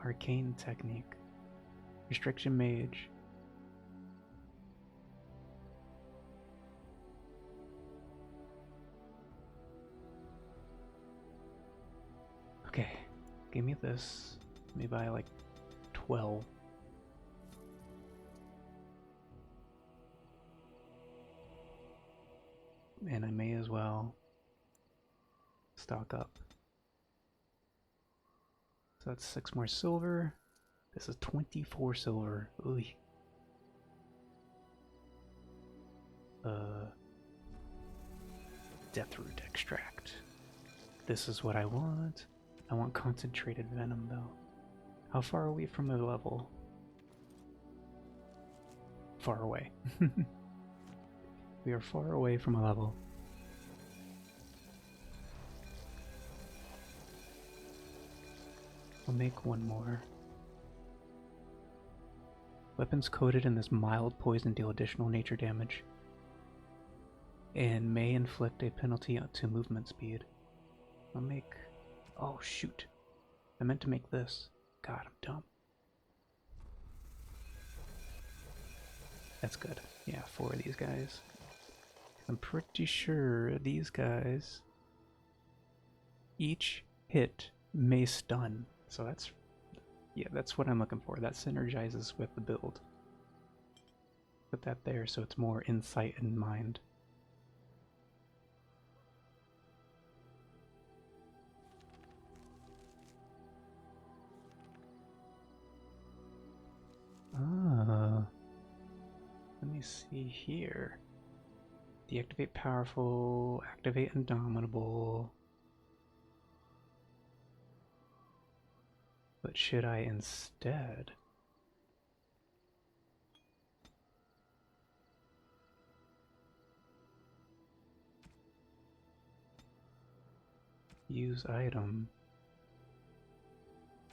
Arcane Technique. Restriction Mage. Okay, give me this. Let me buy like 12. And I may as well stock up. So that's 6 more silver. This is 24 silver. Ooh. Deathroot extract. This is what I want. I want concentrated venom though. How far are we from a level? Far away. We are far away from a level. I'll make one more. Weapons coated in this mild poison deal additional nature damage and may inflict a penalty to movement speed. I'll make... oh shoot. I meant to make this. God, I'm dumb. That's good. Yeah, 4 of these guys. I'm pretty sure these guys each hit may stun. So that's, yeah, that's what I'm looking for. That synergizes with the build. Put that there so it's more insight in mind. Let me see here. Deactivate powerful, activate indomitable. But should I instead Use item.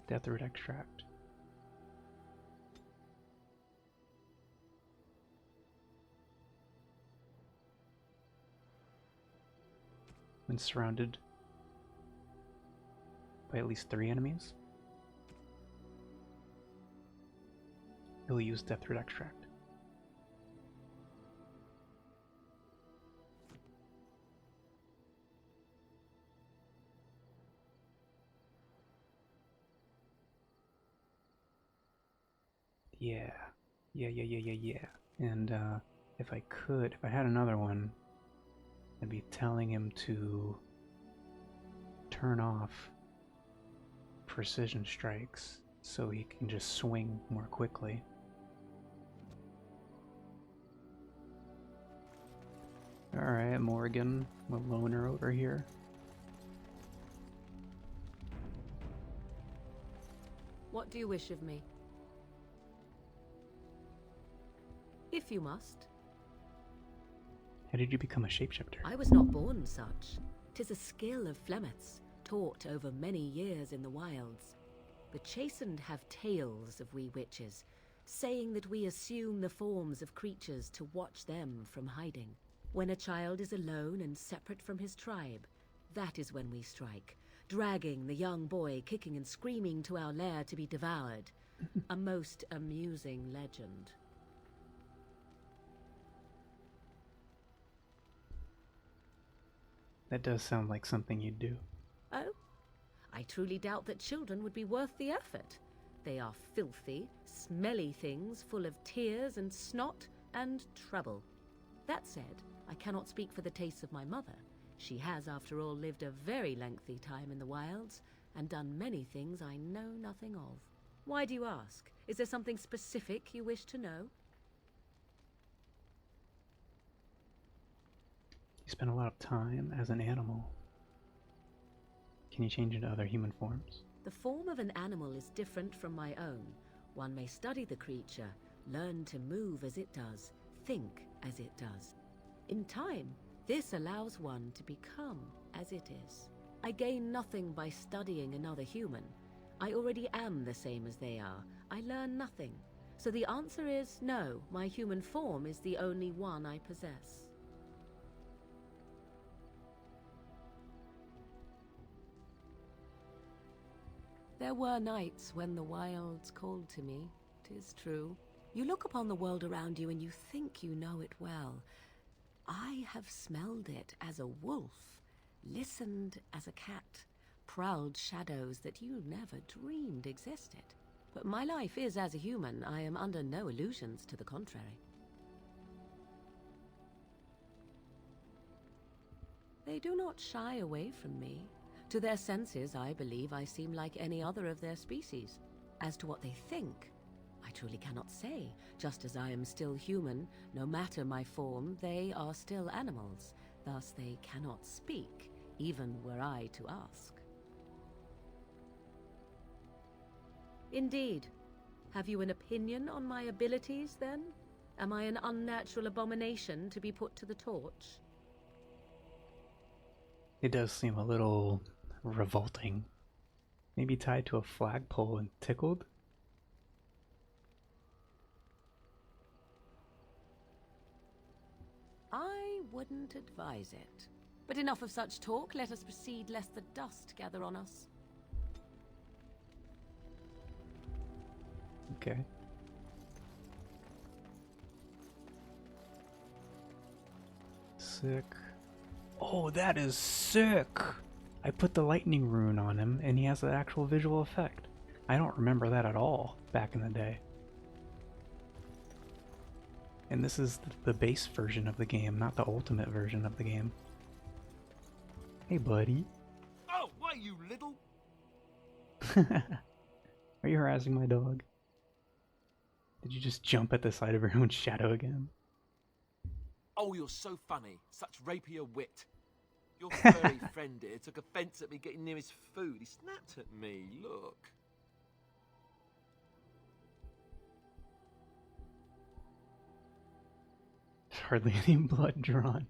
Deathroot extract. When surrounded by at least 3 enemies, he'll use Deathroot extract. Yeah. And if I had another one, I'd be telling him to turn off precision strikes so he can just swing more quickly. Alright, Morgan, the loner over here. What do you wish of me? If you must. How did you become a shapeshifter? I was not born such. 'Tis a skill of Flemeth's, taught over many years in the wilds. The chastened have tales of we witches, saying that we assume the forms of creatures to watch them from hiding. When a child is alone and separate from his tribe, that is when we strike, dragging the young boy kicking and screaming to our lair to be devoured. A most amusing legend. That does sound like something you'd do. Oh? I truly doubt that children would be worth the effort. They are filthy, smelly things full of tears and snot and trouble. That said, I cannot speak for the tastes of my mother. She has, after all, lived a very lengthy time in the wilds and done many things I know nothing of. Why do you ask? Is there something specific you wish to know? You spend a lot of time as an animal. Can you change into other human forms? The form of an animal is different from my own. One may study the creature, learn to move as it does, think as it does. In time, this allows one to become as it is. I gain nothing by studying another human. I already am the same as they are. I learn nothing. So the answer is no, my human form is the only one I possess. There were nights when the wilds called to me, 'tis true. You look upon the world around you and you think you know it well. I have smelled it as a wolf, listened as a cat, prowled shadows that you never dreamed existed. But my life is as a human. I am under no illusions to the contrary. They do not shy away from me. To their senses, I believe I seem like any other of their species. As to what they think, I truly cannot say. Just as I am still human, no matter my form, they are still animals. Thus they cannot speak, even were I to ask. Indeed. Have you an opinion on my abilities, then? Am I an unnatural abomination to be put to the torch? It does seem a little revolting. Maybe tied to a flagpole and tickled? I wouldn't advise it. But enough of such talk. Let us proceed, lest the dust gather on us. Okay. Sick. Oh, that is sick! I put the lightning rune on him, and he has an actual visual effect. I don't remember that at all back in the day. And this is the base version of the game, not the ultimate version of the game. Hey, buddy. Oh, why, you little... Are you harassing my dog? Did you just jump at the sight of your own shadow again? Oh, you're so funny. Such rapier wit. Your furry friend here took offense at me getting near his food. He snapped at me. Look. There's hardly any blood drawn.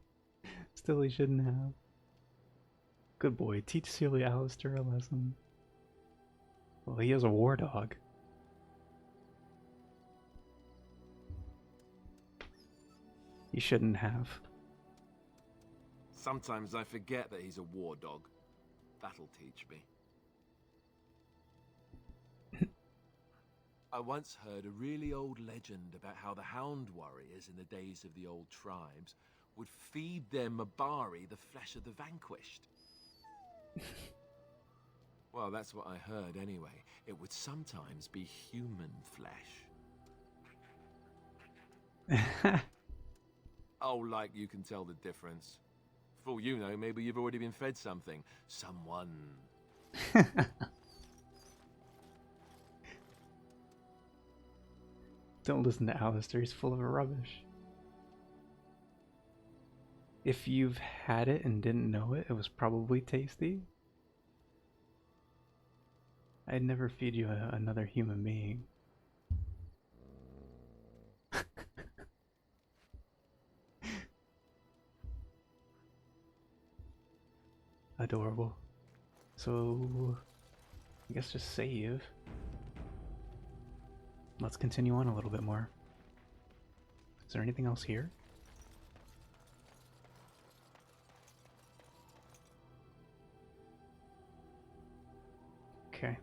Still, he shouldn't have. Good boy. Teach silly Alistair a lesson. Well, he has a war dog. He shouldn't have. Sometimes I forget that he's a war dog. That'll teach me. I once heard a really old legend about how the Hound warriors in the days of the old tribes would feed their Mabari the flesh of the vanquished. Well, that's what I heard anyway. It would sometimes be human flesh. Oh, like you can tell the difference. For all you know, maybe you've already been fed something. Someone. Don't listen to Alistair, he's full of rubbish. If you've had it and didn't know it, it was probably tasty. I'd never feed you another human being. Adorable. So, I guess just save. Let's continue on a little bit more. Is there anything else here? Okay.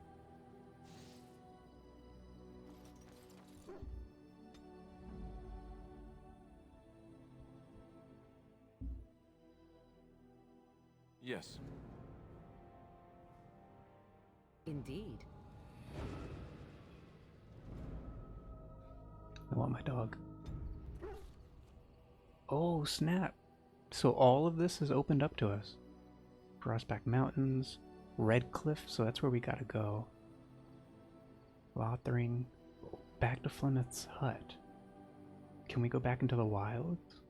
Yes. Indeed. I want my dog. Oh, snap. So all of this is opened up to us. Frostback Mountains, Red Cliff, so that's where we gotta go. Lothering, back to Flemeth's hut. Can we go back into the wilds?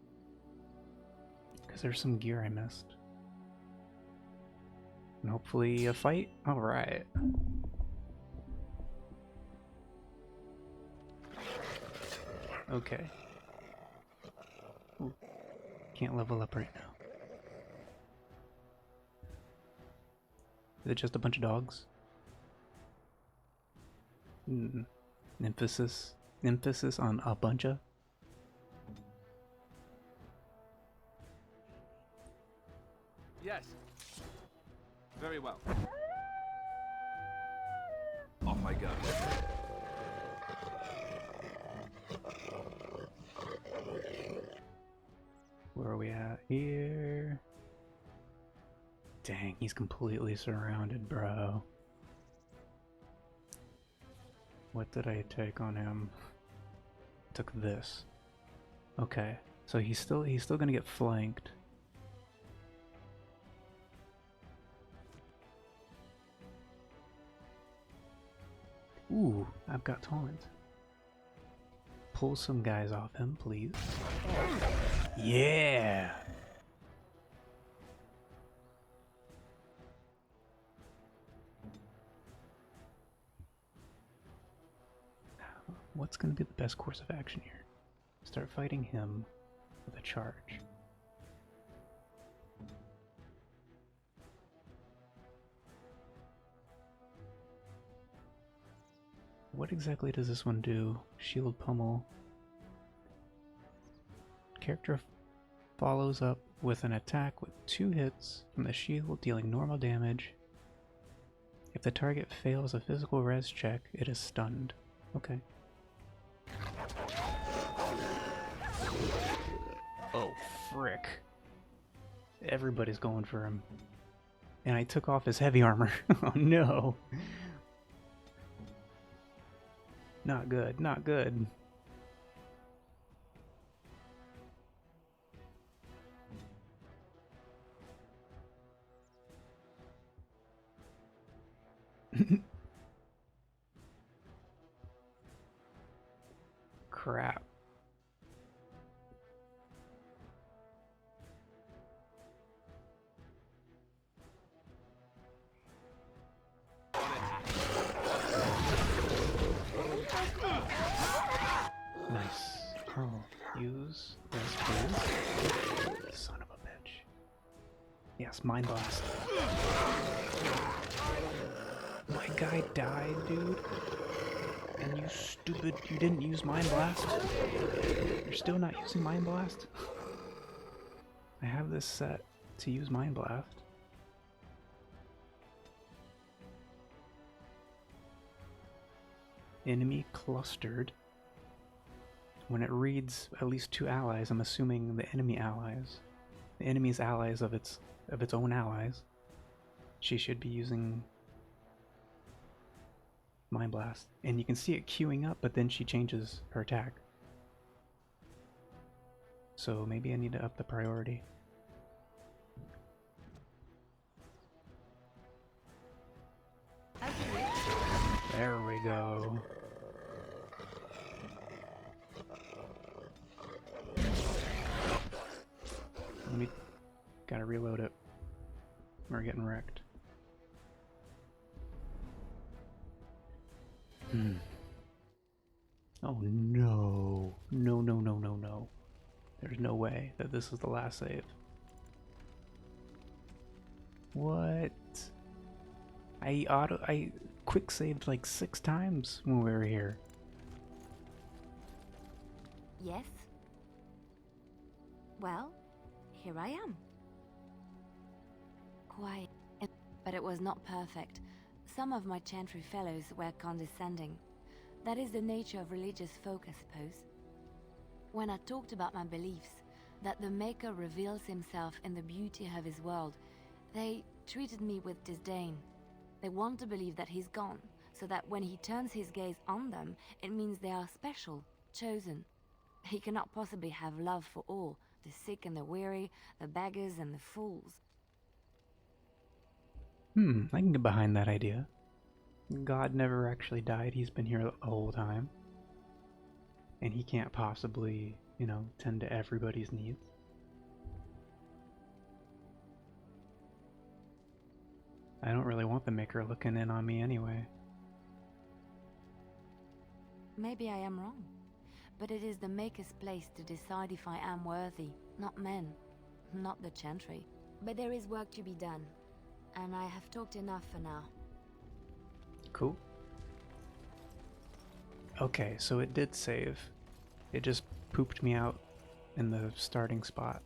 Because there's some gear I missed. And hopefully a fight? Alright. Okay. Ooh. Can't level up right now. Is it just a bunch of dogs? Emphasis on a bunch of? Yes. Very well. Off I go. Where are we at here? Dang, he's completely surrounded, bro. What did I take on him? Took this. Okay, so he's still gonna get flanked. Ooh, I've got taunt. Pull some guys off him, please. Yeah! What's going to be the best course of action here? Start fighting him with a charge. What exactly does this one do? Shield pummel. Character follows up with an attack with 2 hits from the shield, dealing normal damage. If the target fails a physical res check, it is stunned. Okay. Oh, frick. Everybody's going for him. And I took off his heavy armor. Oh no. Not good, not good. Crap. Nice. Oh, use this, please. Son of a bitch. Yes, Mind Blast. My guy died, dude. And you stupid, you didn't use Mind Blast? You're still not using Mind Blast? I have this set to use Mind Blast. Enemy clustered. When it reads at least 2 allies, I'm assuming the enemy allies. The enemy's allies of its own allies. She should be using Mind Blast. And you can see it queuing up, but then she changes her attack. So maybe I need to up the priority. There we go. Gotta reload it. We're getting wrecked. Oh no. No, no, no, no, no. There's no way that this is the last save. What? I quick saved like 6 times when we were here. Yes? Well, here I am. Quite. But it was not perfect. Some of my Chantry fellows were condescending. That is the nature of religious folk, I suppose. When I talked about my beliefs, that the Maker reveals himself in the beauty of his world, they treated me with disdain. They want to believe that he's gone, so that when he turns his gaze on them, it means they are special, chosen. He cannot possibly have love for all, the sick and the weary, the beggars and the fools. I can get behind that idea. God never actually died, he's been here the whole time. And he can't possibly, you know, tend to everybody's needs. I don't really want the Maker looking in on me anyway. Maybe I am wrong, but it is the Maker's place to decide if I am worthy, not men, not the Chantry. But there is work to be done, and I have talked enough for now. Cool. Okay, so it did save. It just pooped me out in the starting spot.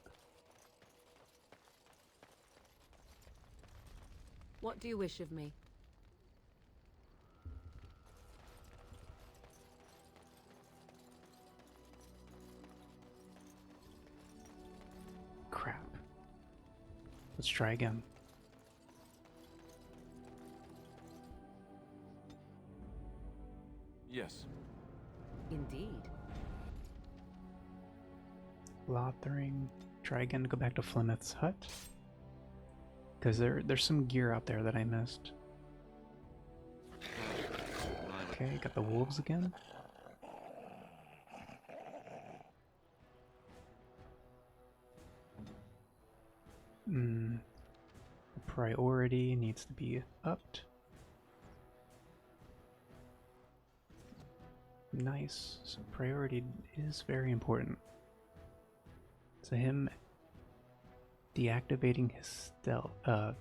What do you wish of me? Crap. Let's try again. Yes. Indeed. Lothering. Try again to go back to Flemeth's hut. Because there's some gear out there that I missed. Okay, got the wolves again. Priority needs to be upped. Nice. So priority is very important. So him deactivating his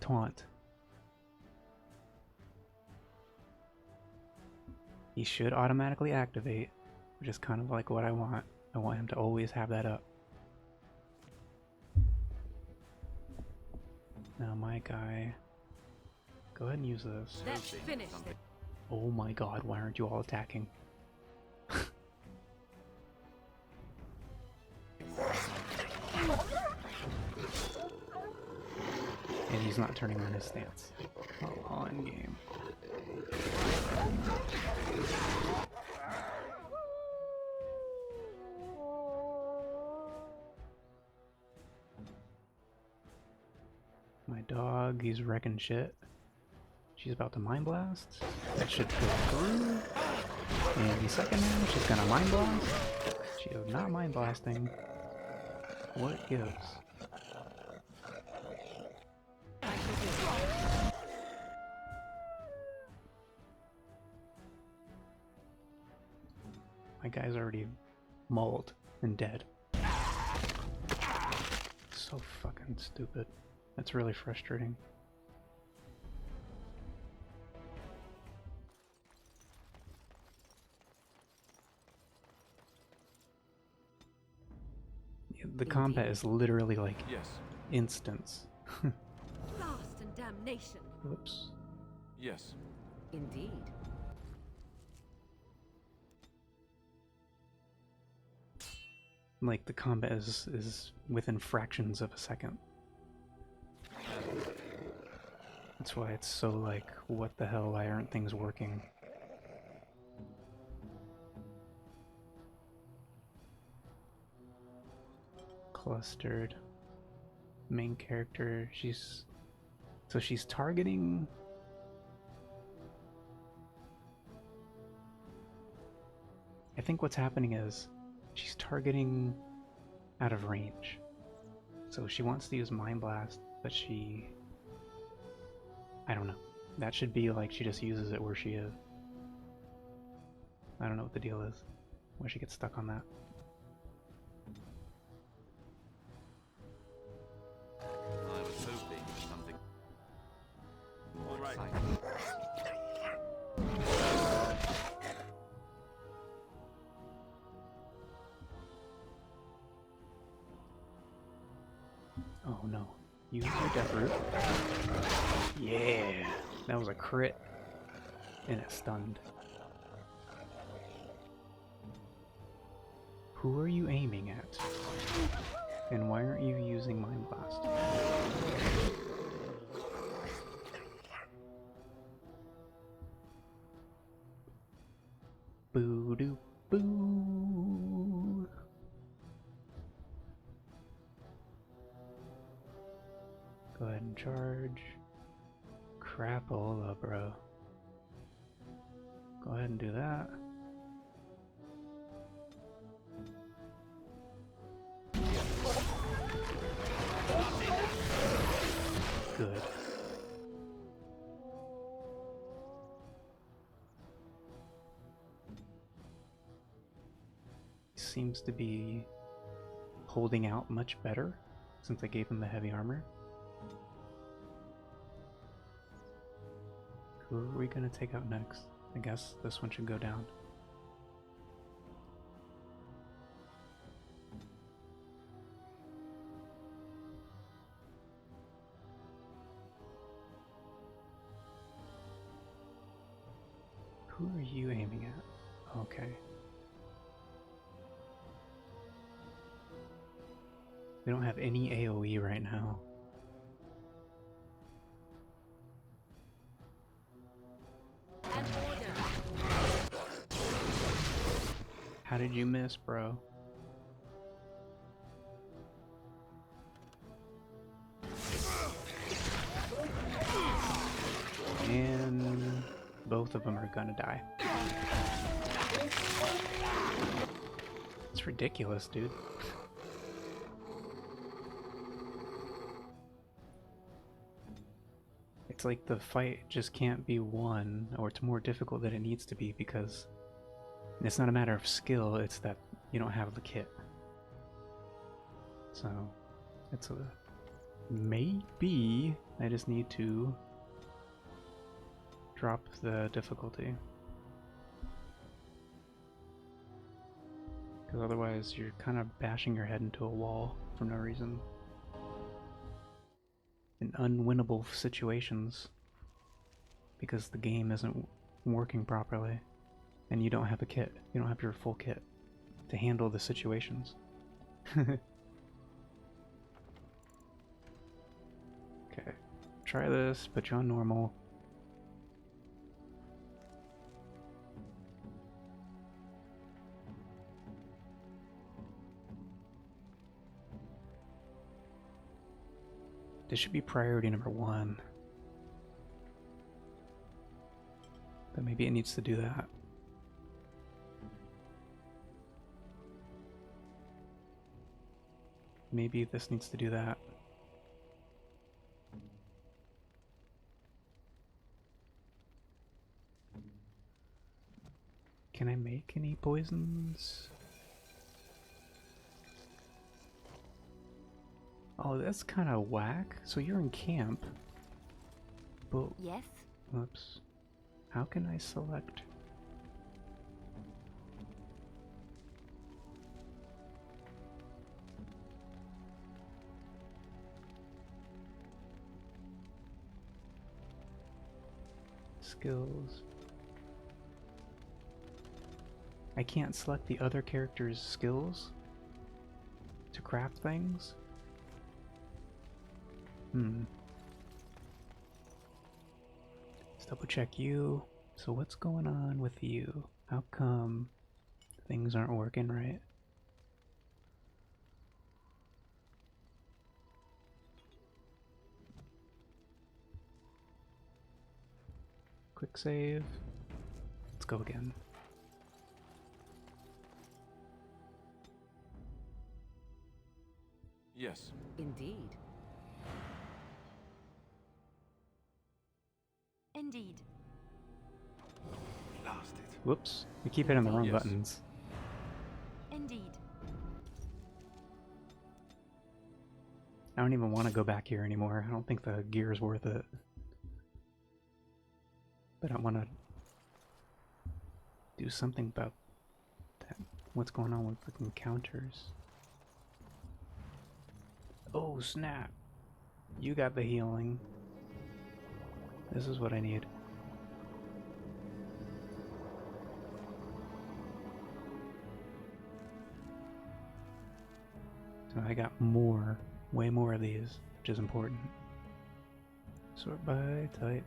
taunt. He should automatically activate, which is kind of like what I want. I want him to always have that up. Now my guy, go ahead and use this. Let's finish this. Oh my god, why aren't you all attacking? And he's not turning on his stance. Oh, on game. My dog, he's wrecking shit. She's about to Mind Blast. That should go through. Any second now, she's gonna Mind Blast. She is not Mind Blasting. What gives? My guy's already mauled and dead. So fucking stupid. That's really frustrating. The combat is literally like Yes. instants. Blast and damnation. Whoops. Yes. Indeed. Like the combat is within fractions of a second. That's why it's so like, what the hell, why aren't things working? Clustered. Main character, she's targeting. I think what's happening is she's targeting out of range. So she wants to use Mind Blast, but I don't know. That should be like she just uses it where she is. I don't know what the deal is. Why she gets stuck on that. I was hoping for something. All right. Oh no. Use your Death Root. Yeah! That was a crit. And it stunned. Who are you aiming at? And why aren't you using Mind Blast? Boo doo boo. Go ahead and charge. Crapola, bro. Go ahead and do that. Good. Seems to be holding out much better since I gave him the heavy armor. Who are we gonna take out next? I guess this one should go down. Who are you aiming at? Okay. We don't have any AoE right now. An order. How did you miss, bro? And both of them are gonna die. It's ridiculous, dude. It's like the fight just can't be won, or it's more difficult than it needs to be because it's not a matter of skill, it's that you don't have the kit. So, it's a... maybe I just need to drop the difficulty. Because otherwise you're kind of bashing your head into a wall for no reason. In unwinnable situations. Because the game isn't working properly. And you don't have a kit. You don't have your full kit to handle the situations. Okay. Try this, put you on normal. This should be priority number 1. But maybe it needs to do that. Maybe this needs to do that. Can I make any poisons? Oh, that's kind of whack. So you're in camp. But... Yes? Whoops. How can I select? skills. I can't select the other character's skills to craft things? Let's double check you. So what's going on with you? How come things aren't working right? Quick save. Let's go again. Yes. Indeed. Indeed. Lost it. Whoops. We keep hitting the wrong Yes. buttons. Indeed. I don't even want to go back here anymore. I don't think the gear is worth it. But I want to do something about that. What's going on with the encounters? Oh, snap. You got the healing. This is what I need. So I got more, way more of these, which is important. Sort by type.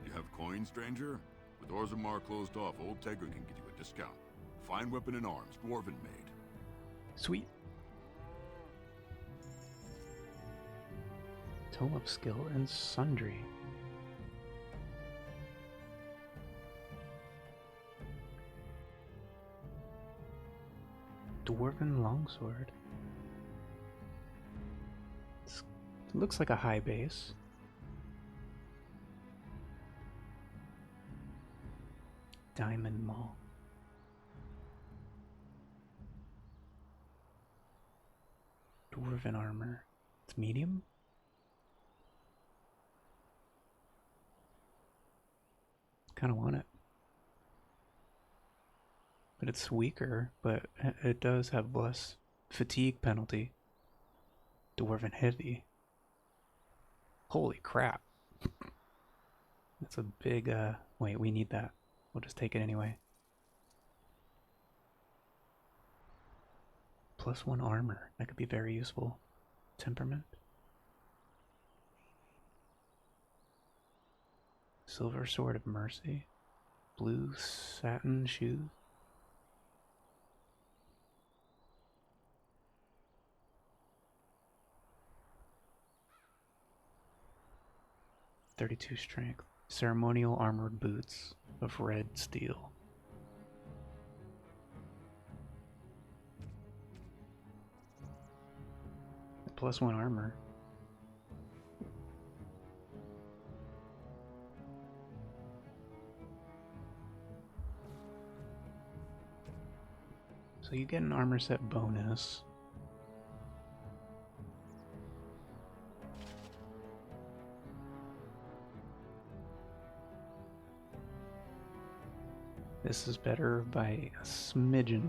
You have coin, stranger? With Orzammar closed off, old Tegra can get you a discount. Fine weapon and arms, dwarven made. Sweet. Tome of Skill and Sundry. Dwarven Longsword. It looks like a high base. Diamond Maul. Dwarven armor. It's medium? Kind of want it. But it's weaker, but it does have less fatigue penalty. Dwarven heavy. Holy crap. That's a big, wait, we need that. We'll just take it anyway. +1 armor. That could be very useful. Temperament. Silver Sword of Mercy. Blue satin shoes. .32 strength. Ceremonial armored boots of red steel. +1 armor. So you get an armor set bonus. This is better by a smidgen.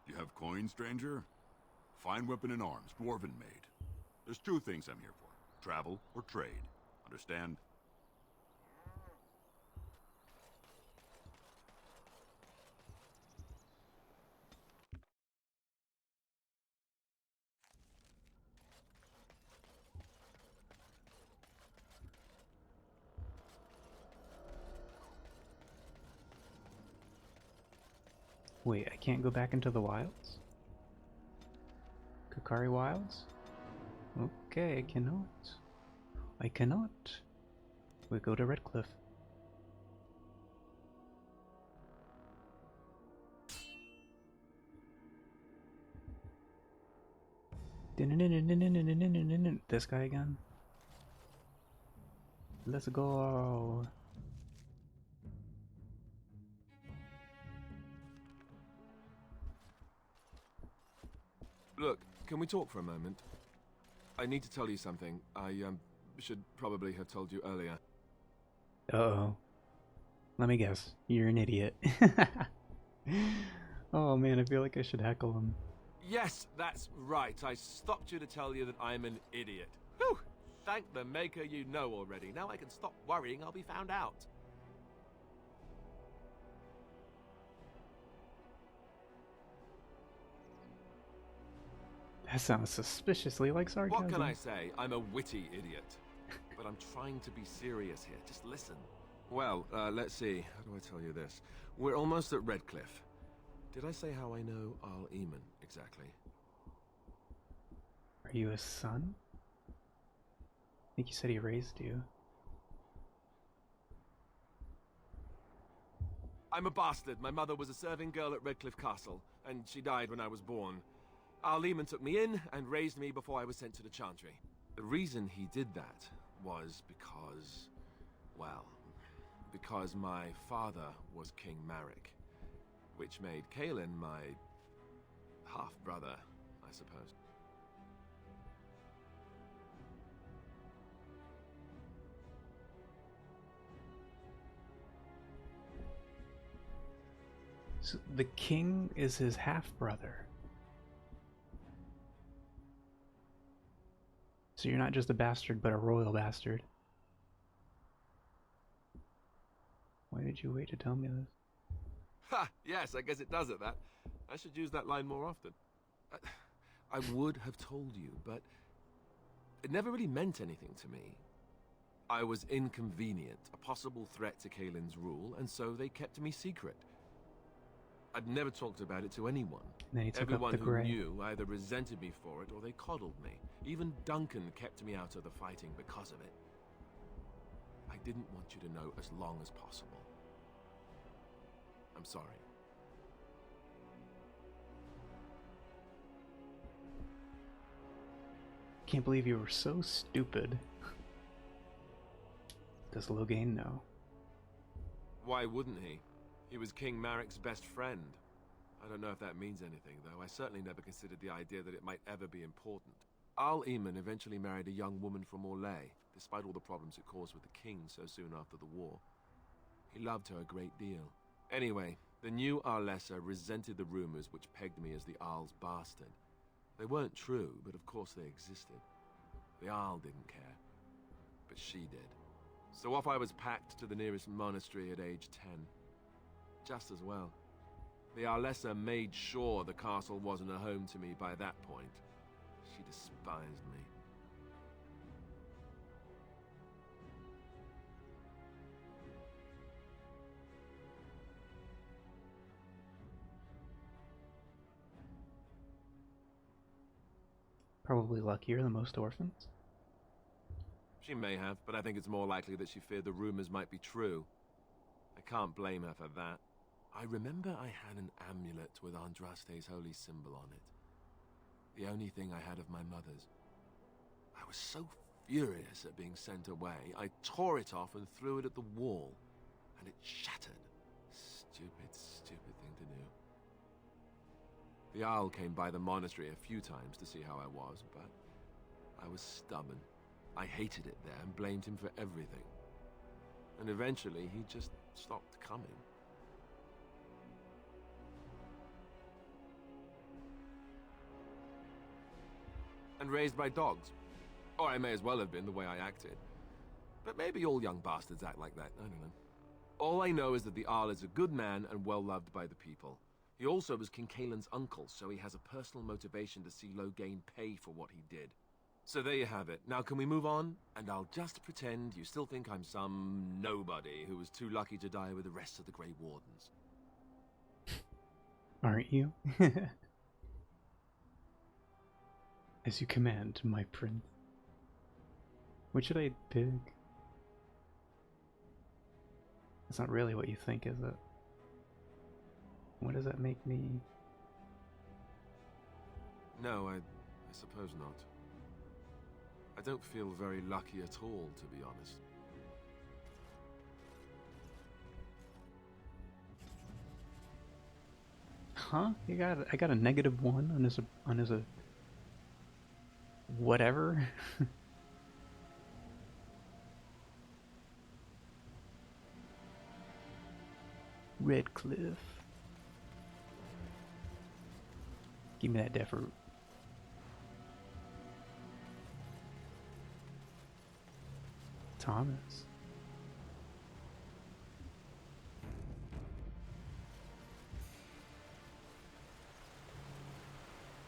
You have coin, stranger? Fine weapon and arms, dwarven made. There's two things I'm here for. Travel or trade. Understand? Wait, I can't go back into the wilds? Kakari Wilds? Okay, I cannot. I cannot. We go to Redcliffe. This guy again? Let's go. Look, can we talk for a moment? I need to tell you something. I should probably have told you earlier. Uh-oh. Let me guess. You're an idiot. Oh man, I feel like I should heckle him. Yes, that's right. I stopped you to tell you that I'm an idiot. Whew! Thank the Maker you know already. Now I can stop worrying I'll be found out. That sounds suspiciously like sarcasm. What can I say? I'm a witty idiot. But I'm trying to be serious here. Just listen. Well, let's see. How do I tell you this? We're almost at Redcliffe. Did I say how I know Arl Eamon exactly? Are you his son? I think you said he raised you. I'm a bastard. My mother was a serving girl at Redcliffe Castle, and she died when I was born. Arl Eamon took me in and raised me before I was sent to the Chantry. The reason he did that was because, well, because my father was King Marek, which made Kaelin my half-brother, I suppose. So the king is his half-brother. So you're not just a bastard, but a royal bastard. Why did you wait to tell me this? Ha! Yes, I guess it does at that. I should use that line more often. I would have told you, but it never really meant anything to me. I was inconvenient, a possible threat to Kaelin's rule, and so they kept me secret. I'd never talked about it to anyone. And then he took Everyone up the who gray. knew either resented me for it or they coddled me. Even Duncan kept me out of the fighting because of it. I didn't want you to know as long as possible. I'm sorry. Can't believe you were so stupid. Does Loghain know? Why wouldn't he? He was King Marek's best friend. I don't know if that means anything, though. I certainly never considered the idea that it might ever be important. Arl Eamon eventually married a young woman from Orlais, despite all the problems it caused with the king so soon after the war. He loved her a great deal. Anyway, the new Arlessa resented the rumors which pegged me as the Arl's bastard. They weren't true, but of course they existed. The Arl didn't care, but she did. So off I was packed to the nearest monastery at age 10. Just as well. The Arlessa made sure the castle wasn't a home to me by that point. She despised me. Probably luckier than most orphans. She may have, but I think it's more likely that she feared the rumors might be true. I can't blame her for that. I remember I had an amulet with Andraste's holy symbol on it. The only thing I had of my mother's. I was so furious at being sent away, I tore it off and threw it at the wall, and it shattered. Stupid, stupid thing to do. The Arl came by the monastery a few times to see how I was, but I was stubborn. I hated it there and blamed him for everything. And eventually, he just stopped coming. And raised my dogs. Or I may as well have been, the way I acted. But maybe all young bastards act like that, I don't know. All I know is that the Arl is a good man and well-loved by the people. He also was King Kaelin's uncle, so he has a personal motivation to see Loghain pay for what he did. So there you have it. Now can we move on? And I'll just pretend you still think I'm some nobody who was too lucky to die with the rest of the Grey Wardens. Aren't you? As you command, my prince. What should I pick? That's not really what you think, is it? What does that make me? No, I suppose not. I don't feel very lucky at all, to be honest. Huh? I got a -1 on his whatever. Redcliffe. Give me that Deathroot. Thomas.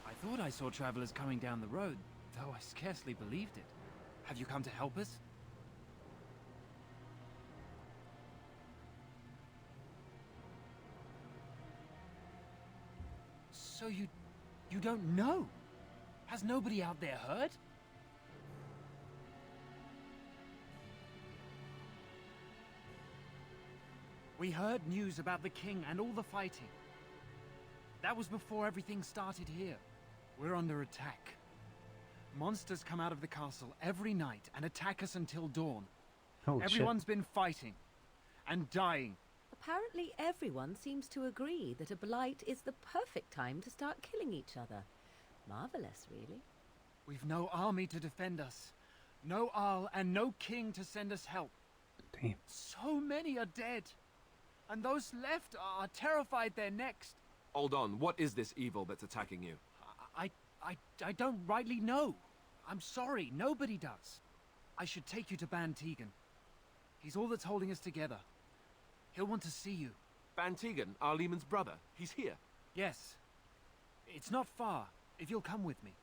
I thought I saw travelers coming down the road, though I scarcely believed it. Have you come to help us? So you don't know? Has nobody out there heard? We heard news about the king and all the fighting. That was before everything started here. We're under attack. Monsters come out of the castle every night and attack us until dawn. Oh, Everyone's been fighting and dying. Apparently everyone seems to agree that a blight is the perfect time to start killing each other. Marvelous, really. We've no army to defend us. No Arl and no king to send us help. Damn. So many are dead. And those left are terrified they're next. Hold on, what is this evil that's attacking you? I don't rightly know. I'm sorry, nobody does. I should take you to Ban Tegan. He's all that's holding us together. He'll want to see you. Ban Tegan, Arlemon's brother. He's here. Yes. It's not far, if you'll come with me.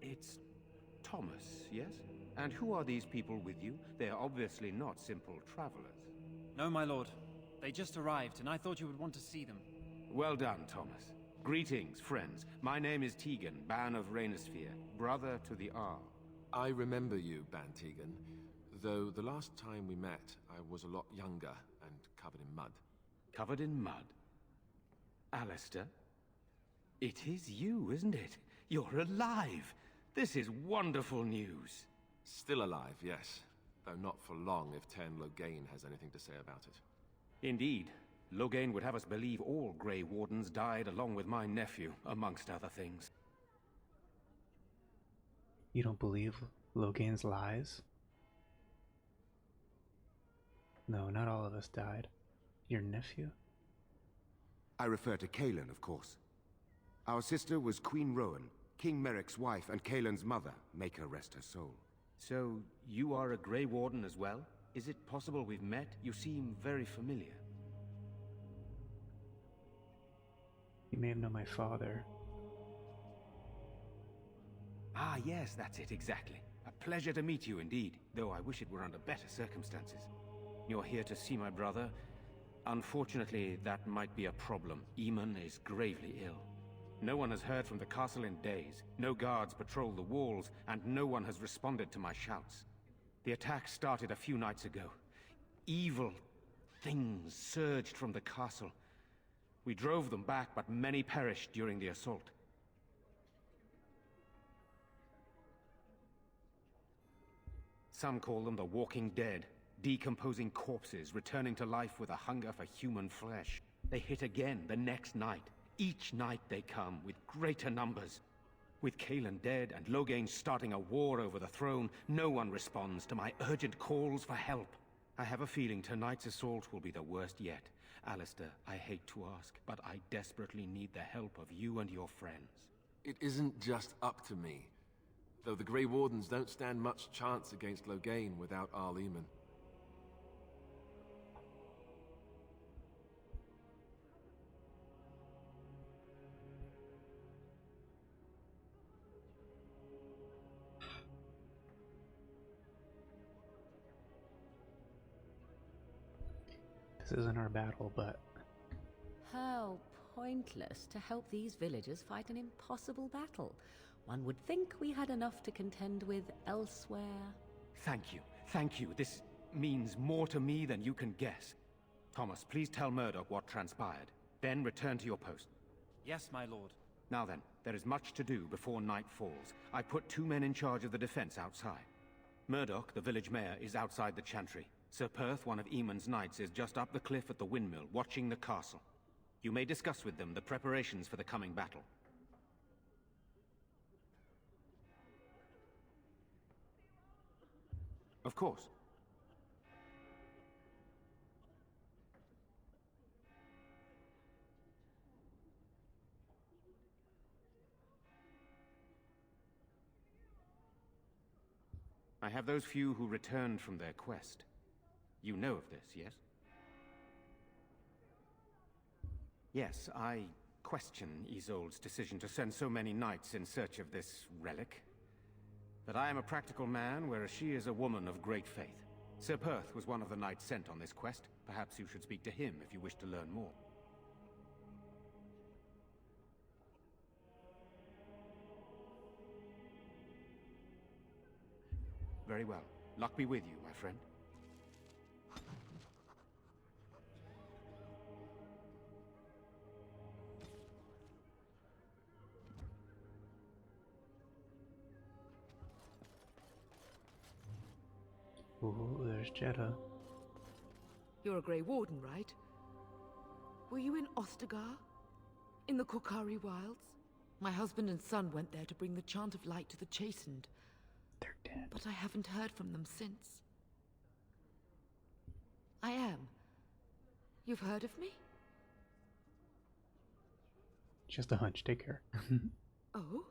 It's Thomas, yes? And who are these people with you? They are obviously not simple travelers. No, my lord. They just arrived, and I thought you would want to see them. Well done, Thomas. Greetings, friends. My name is Tegan, Ban of Reynisphere, brother to the Arl. I remember you, Ban Tegan, though the last time we met, I was a lot younger and covered in mud. Covered in mud? Alistair? It is you, isn't it? You're alive! This is wonderful news. Still alive, yes. Though not for long if Tairn Loghain has anything to say about it. Indeed. Loghain would have us believe all Grey Wardens died along with my nephew, amongst other things. You don't believe Loghain's lies? No, not all of us died. Your nephew? I refer to Cailan, of course. Our sister was Queen Rowan, King Merrick's wife and Cailan's mother. Make her rest her soul. So, you are a Grey Warden as well? Is it possible we've met? You seem very familiar. You may have known my father. Ah, yes, that's it, exactly. A pleasure to meet you indeed, though I wish it were under better circumstances. You're here to see my brother. Unfortunately, that might be a problem. Eamon is gravely ill. No one has heard from the castle in days. No guards patrol the walls, and no one has responded to my shouts. The attack started a few nights ago. Evil things surged from the castle. We drove them back, but many perished during the assault. Some call them the Walking Dead, decomposing corpses returning to life with a hunger for human flesh. They hit again the next night. Each night they come, with greater numbers. With Cailan dead and Loghain starting a war over the throne, no one responds to my urgent calls for help. I have a feeling tonight's assault will be the worst yet. Alistair, I hate to ask, but I desperately need the help of you and your friends. It isn't just up to me. Though the Grey Wardens don't stand much chance against Loghain without Arl Eamon. This isn't our battle, but... How pointless to help these villagers fight an impossible battle. One would think we had enough to contend with elsewhere. Thank you. Thank you. This means more to me than you can guess. Thomas, please tell Murdoch what transpired. Then return to your post. Yes, my lord. Now then, there is much to do before night falls. I put 2 men in charge of the defense outside. Murdoch, the village mayor, is outside the chantry. Sir Perth, one of Eamon's knights, is just up the cliff at the windmill, watching the castle. You may discuss with them the preparations for the coming battle. Of course. I have those few who returned from their quest. You know of this, yes? Yes, I question Isolde's decision to send so many knights in search of this relic. But I am a practical man, whereas she is a woman of great faith. Sir Perth was one of the knights sent on this quest. Perhaps you should speak to him if you wish to learn more. Very well. Luck be with you, my friend. Ooh, there's Jeddah. You're a Grey Warden, right? Were you in Ostagar? In the Korcari Wilds? My husband and son went there to bring the Chant of Light to the Chastened. They're dead. But I haven't heard from them since. I am. You've heard of me? Just a hunch, take care. Oh?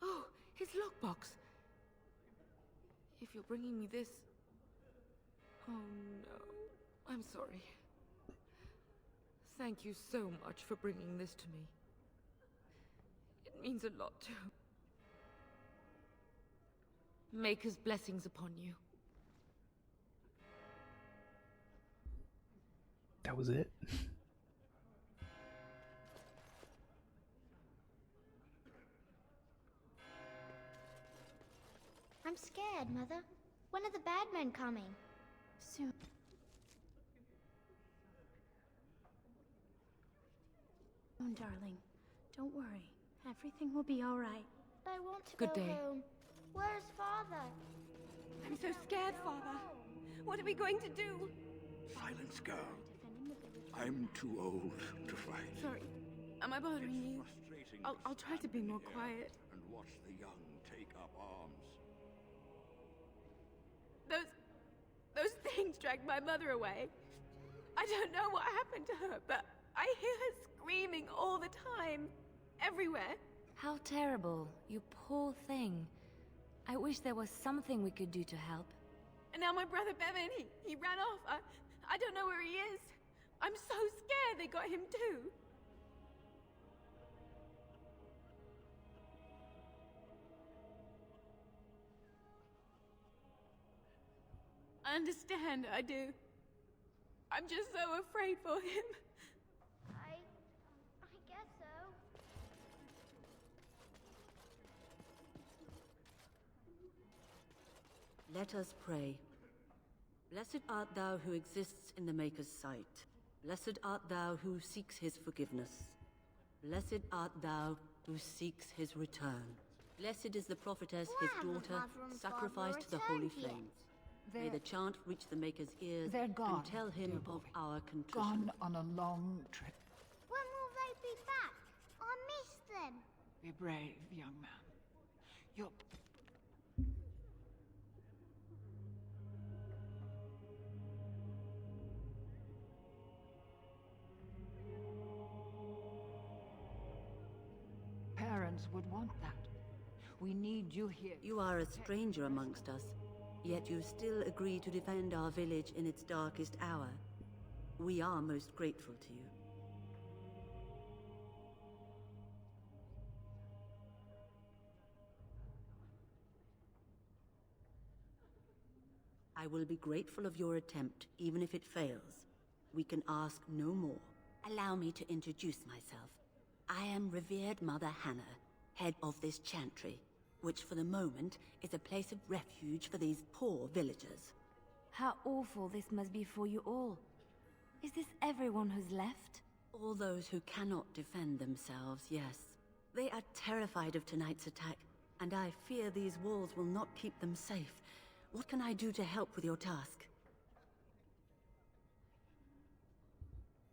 Oh, his lockbox. If you're bringing me this... Oh no, I'm sorry. Thank you so much for bringing this to me. It means a lot to... Maker's blessings upon you. That was it? I'm scared, Mother. When are the bad men coming? Soon. Darling, don't worry. Everything will be all right. I want to Good go day. home. Where's Father? I'm so scared, Father. What are we going to do? Silence, girl. I'm too old to fight. Sorry. Am I bothering you? Frustrating I'll try to be more stand quiet. here and watch the young take up arms. Those things dragged my mother away. I don't know what happened to her, but I hear her screaming all the time. Everywhere. How terrible, you poor thing. I wish there was something we could do to help. And now my brother Bevan, he ran off. I don't know where he is. I'm so scared they got him too. I understand, I do. I'm just so afraid for him. I guess so. Let us pray. Blessed art thou who exists in the Maker's sight. Blessed art thou who seeks his forgiveness. Blessed art thou who seeks his return. Blessed is the prophetess, his daughter, sacrificed to the holy flames. May the chant reach the Maker's ears They're gone, and tell him dear of boy. our contrition. Gone on a long trip. When will they be back? I miss them. Be brave, young man. You're... Parents would want that. We need you here. You are a stranger amongst us, yet you still agree to defend our village in its darkest hour. We are most grateful to you. I will be grateful of your attempt, even if it fails. We can ask no more. Allow me to introduce myself. I am revered Mother Hannah, head of this chantry, which for the moment is a place of refuge for these poor villagers. How awful this must be for you all. Is this everyone who's left? All those who cannot defend themselves, yes. They are terrified of tonight's attack, and I fear these walls will not keep them safe. What can I do to help with your task?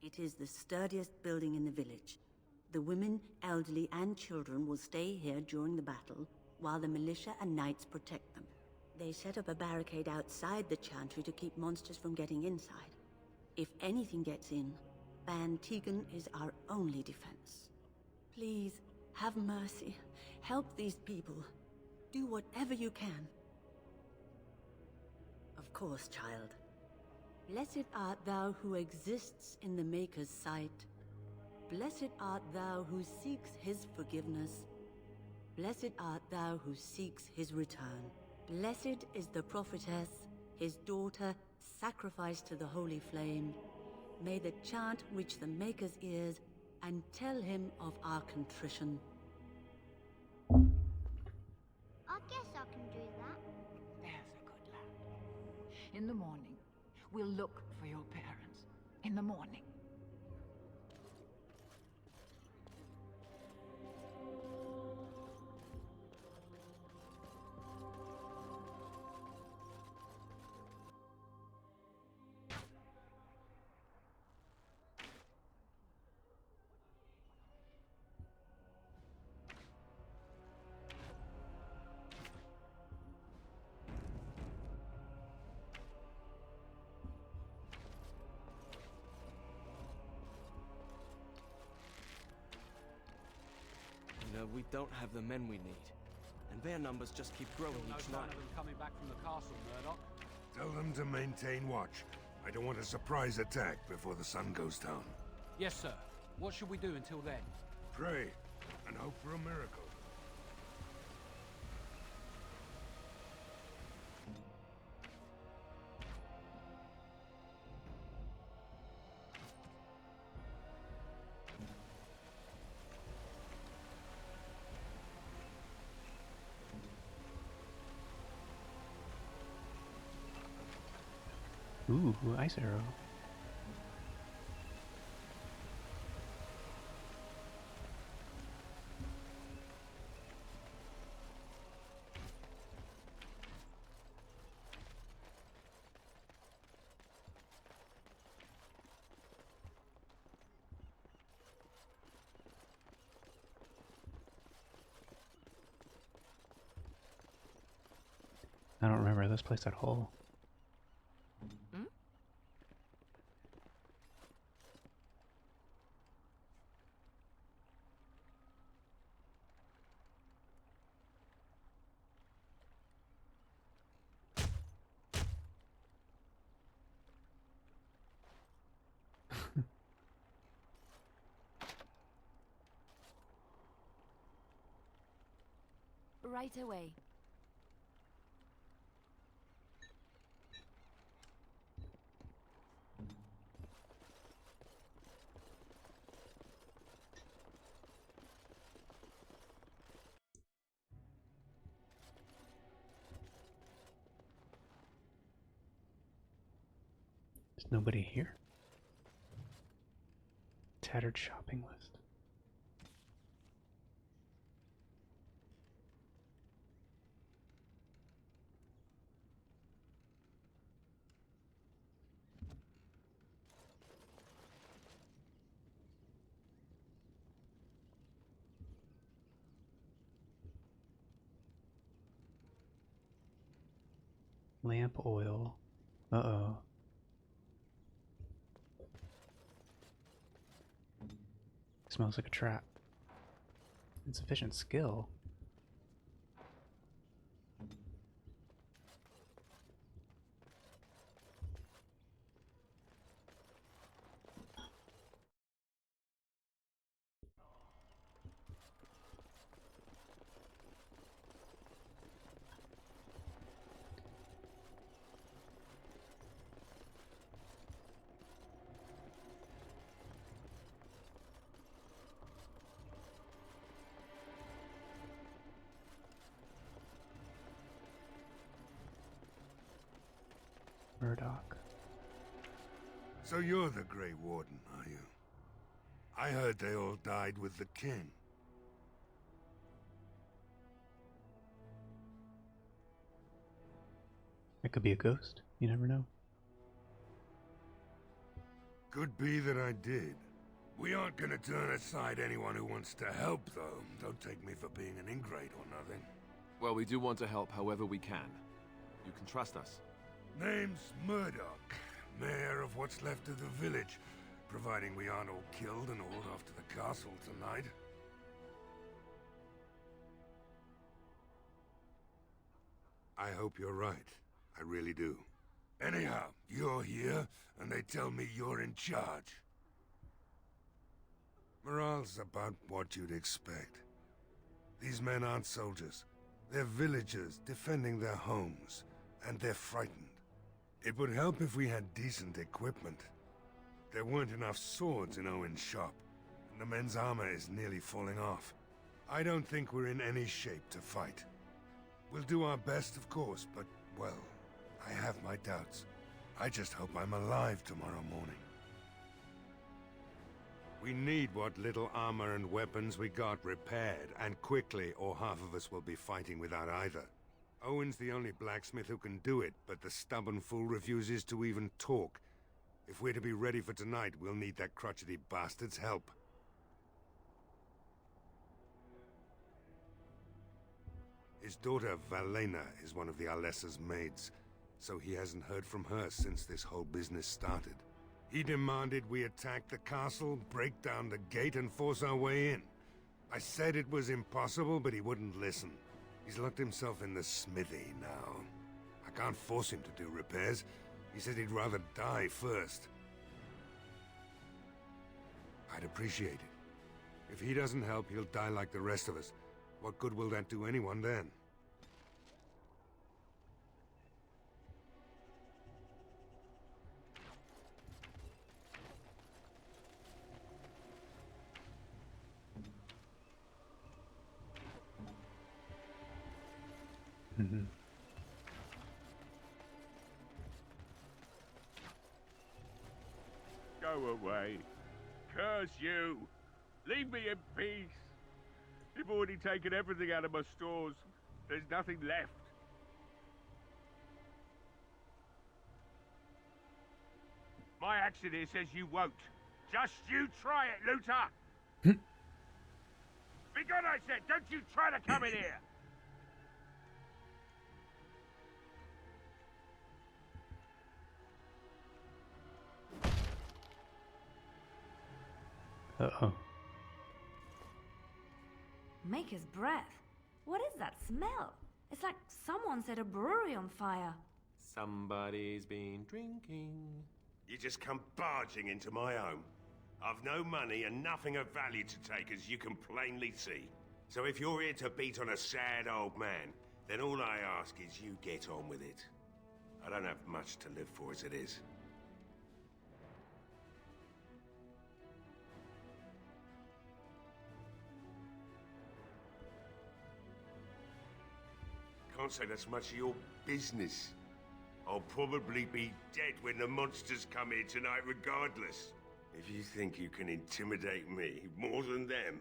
It is the sturdiest building in the village. The women, elderly, and children will stay here during the battle, while the militia and knights protect them. They set up a barricade outside the chantry to keep monsters from getting inside. If anything gets in, Ban Tegan is our only defense. Please, have mercy. Help these people. Do whatever you can. Of course, child. Blessed art thou who exists in the Maker's sight. Blessed art thou who seeks his forgiveness. Blessed art thou who seeks his return. Blessed is the prophetess, his daughter, sacrificed to the holy flame. May the chant reach the Maker's ears and tell him of our contrition. I guess I can do that. There's a good lad. In the morning, we'll look for your parents. In the morning. We don't have the men we need, and their numbers just keep growing each No sign night. of them coming back from the castle, Murdoch. Tell them to maintain watch. I don't want a surprise attack before the sun goes down. Yes, sir. What should we do until then? Pray, and hope for a miracle. Ooh, ice arrow. I don't remember this place at all. Right away. There's nobody here. Tattered shopping list. Lamp oil. Uh-oh. Smells like a trap. Insufficient skill. Murdoch. So you're the Grey Warden, are you? I heard they all died with the king. It could be a ghost. You never know. Could be that I did. We aren't gonna turn aside anyone who wants to help, though. Don't take me for being an ingrate or nothing. Well, we do want to help however we can. You can trust us. Name's Murdoch, mayor of what's left of the village, providing we aren't all killed and hauled off to the castle tonight. I hope you're right. I really do. Anyhow, you're here, and they tell me you're in charge. Morale's about what you'd expect. These men aren't soldiers. They're villagers defending their homes, and they're frightened. It would help if we had decent equipment. There weren't enough swords in Owen's shop, and the men's armor is nearly falling off. I don't think we're in any shape to fight. We'll do our best, of course, but, well, I have my doubts. I just hope I'm alive tomorrow morning. We need what little armor and weapons we got repaired, and quickly, or half of us will be fighting without either. Owen's the only blacksmith who can do it, but the stubborn fool refuses to even talk. If we're to be ready for tonight, we'll need that crotchety bastard's help. His daughter, Valena, is one of the Alessa's maids, so he hasn't heard from her since this whole business started. He demanded we attack the castle, break down the gate, and force our way in. I said it was impossible, but he wouldn't listen. He's locked himself in the smithy now. I can't force him to do repairs. He said he'd rather die first. I'd appreciate it. If he doesn't help, he'll die like the rest of us. What good will that do anyone then? Go away. Curse you. Leave me in peace. You've already taken everything out of my stores. There's nothing left. My accent here says you won't. Just you try it, Luther. Be gone, I said. Don't you try to come in here. Uh-oh. Maker's breath. What is that smell? It's like someone set a brewery on fire. Somebody's been drinking. You just come barging into my home. I've no money and nothing of value to take, as you can plainly see. So if you're here to beat on a sad old man, then all I ask is you get on with it. I don't have much to live for as it is. Can't say that's much of your business. I'll probably be dead when the monsters come here tonight regardless. If you think you can intimidate me more than them,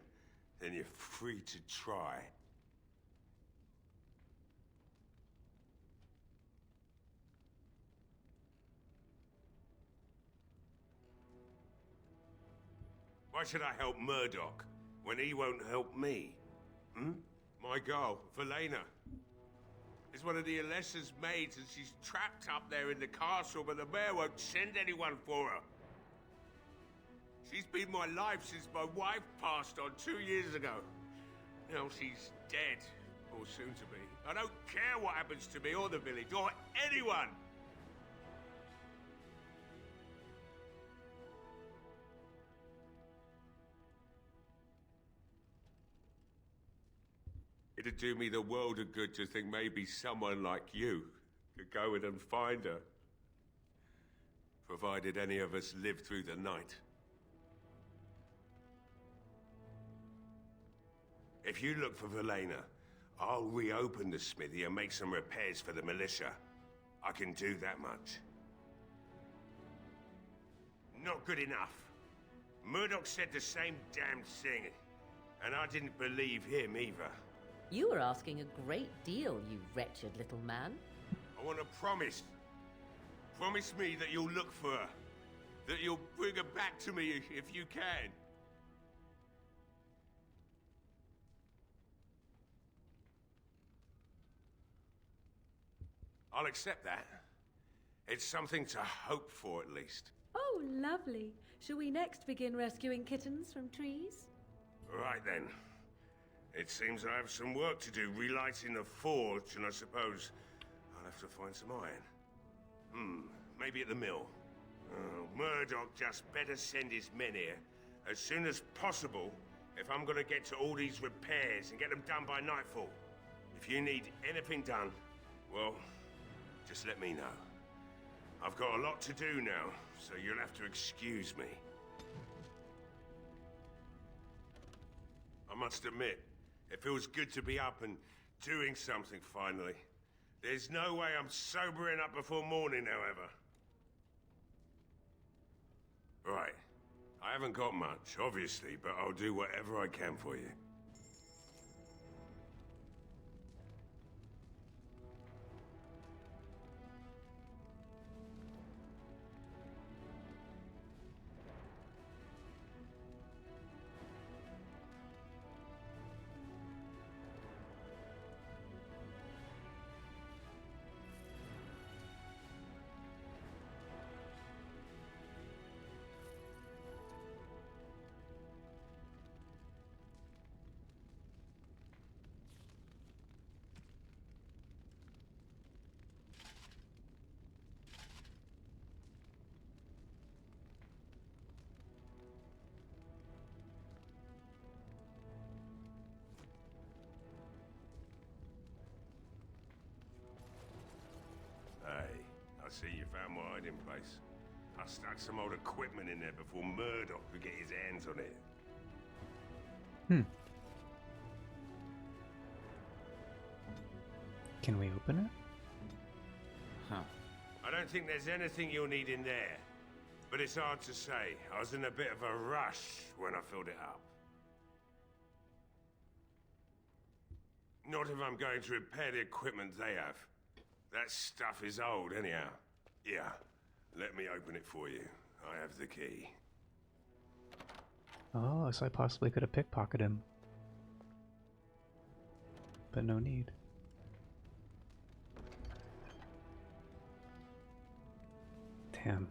then you're free to try. Why should I help Murdoch when he won't help me? My girl, Valena. Is one of the Alessa's maids, and she's trapped up there in the castle, but the mayor won't send anyone for her. She's been my life since my wife passed on 2 years ago. Now she's dead, or soon to be. I don't care what happens to me or the village, or anyone! It'd do me the world of good to think maybe someone like you could go in and find her. Provided any of us live through the night. If you look for Valena, I'll reopen the smithy and make some repairs for the militia. I can do that much. not good enough. Murdoch said the same damn thing, and I didn't believe him either. You were asking a great deal, you wretched little man. I want to promise. Promise me that you'll look for her. That you'll bring her back to me if you can. I'll accept that. It's something to hope for, at least. Oh, lovely. Shall we next begin rescuing kittens from trees? Right then. It seems I have some work to do relighting the forge, and I suppose I'll have to find some iron. Maybe at the mill. Oh, Murdoch just better send his men here as soon as possible if I'm gonna get to all these repairs and get them done by nightfall. If you need anything done, well, just let me know. I've got a lot to do now, so you'll have to excuse me. I must admit, it feels good to be up and doing something finally. There's no way I'm sobering up before morning, however. Right. I haven't got much, obviously, but I'll do whatever I can for you. I see you found my hiding place. I stuck some old equipment in there before Murdoch could get his hands on it. Can we open it? I don't think there's anything you'll need in there. But it's hard to say. I was in a bit of a rush when I filled it up. Not if I'm going to repair the equipment they have. That stuff is old, anyhow. Yeah, let me open it for you. I have the key. Oh, so I possibly could have pickpocketed him. But no need. Damn.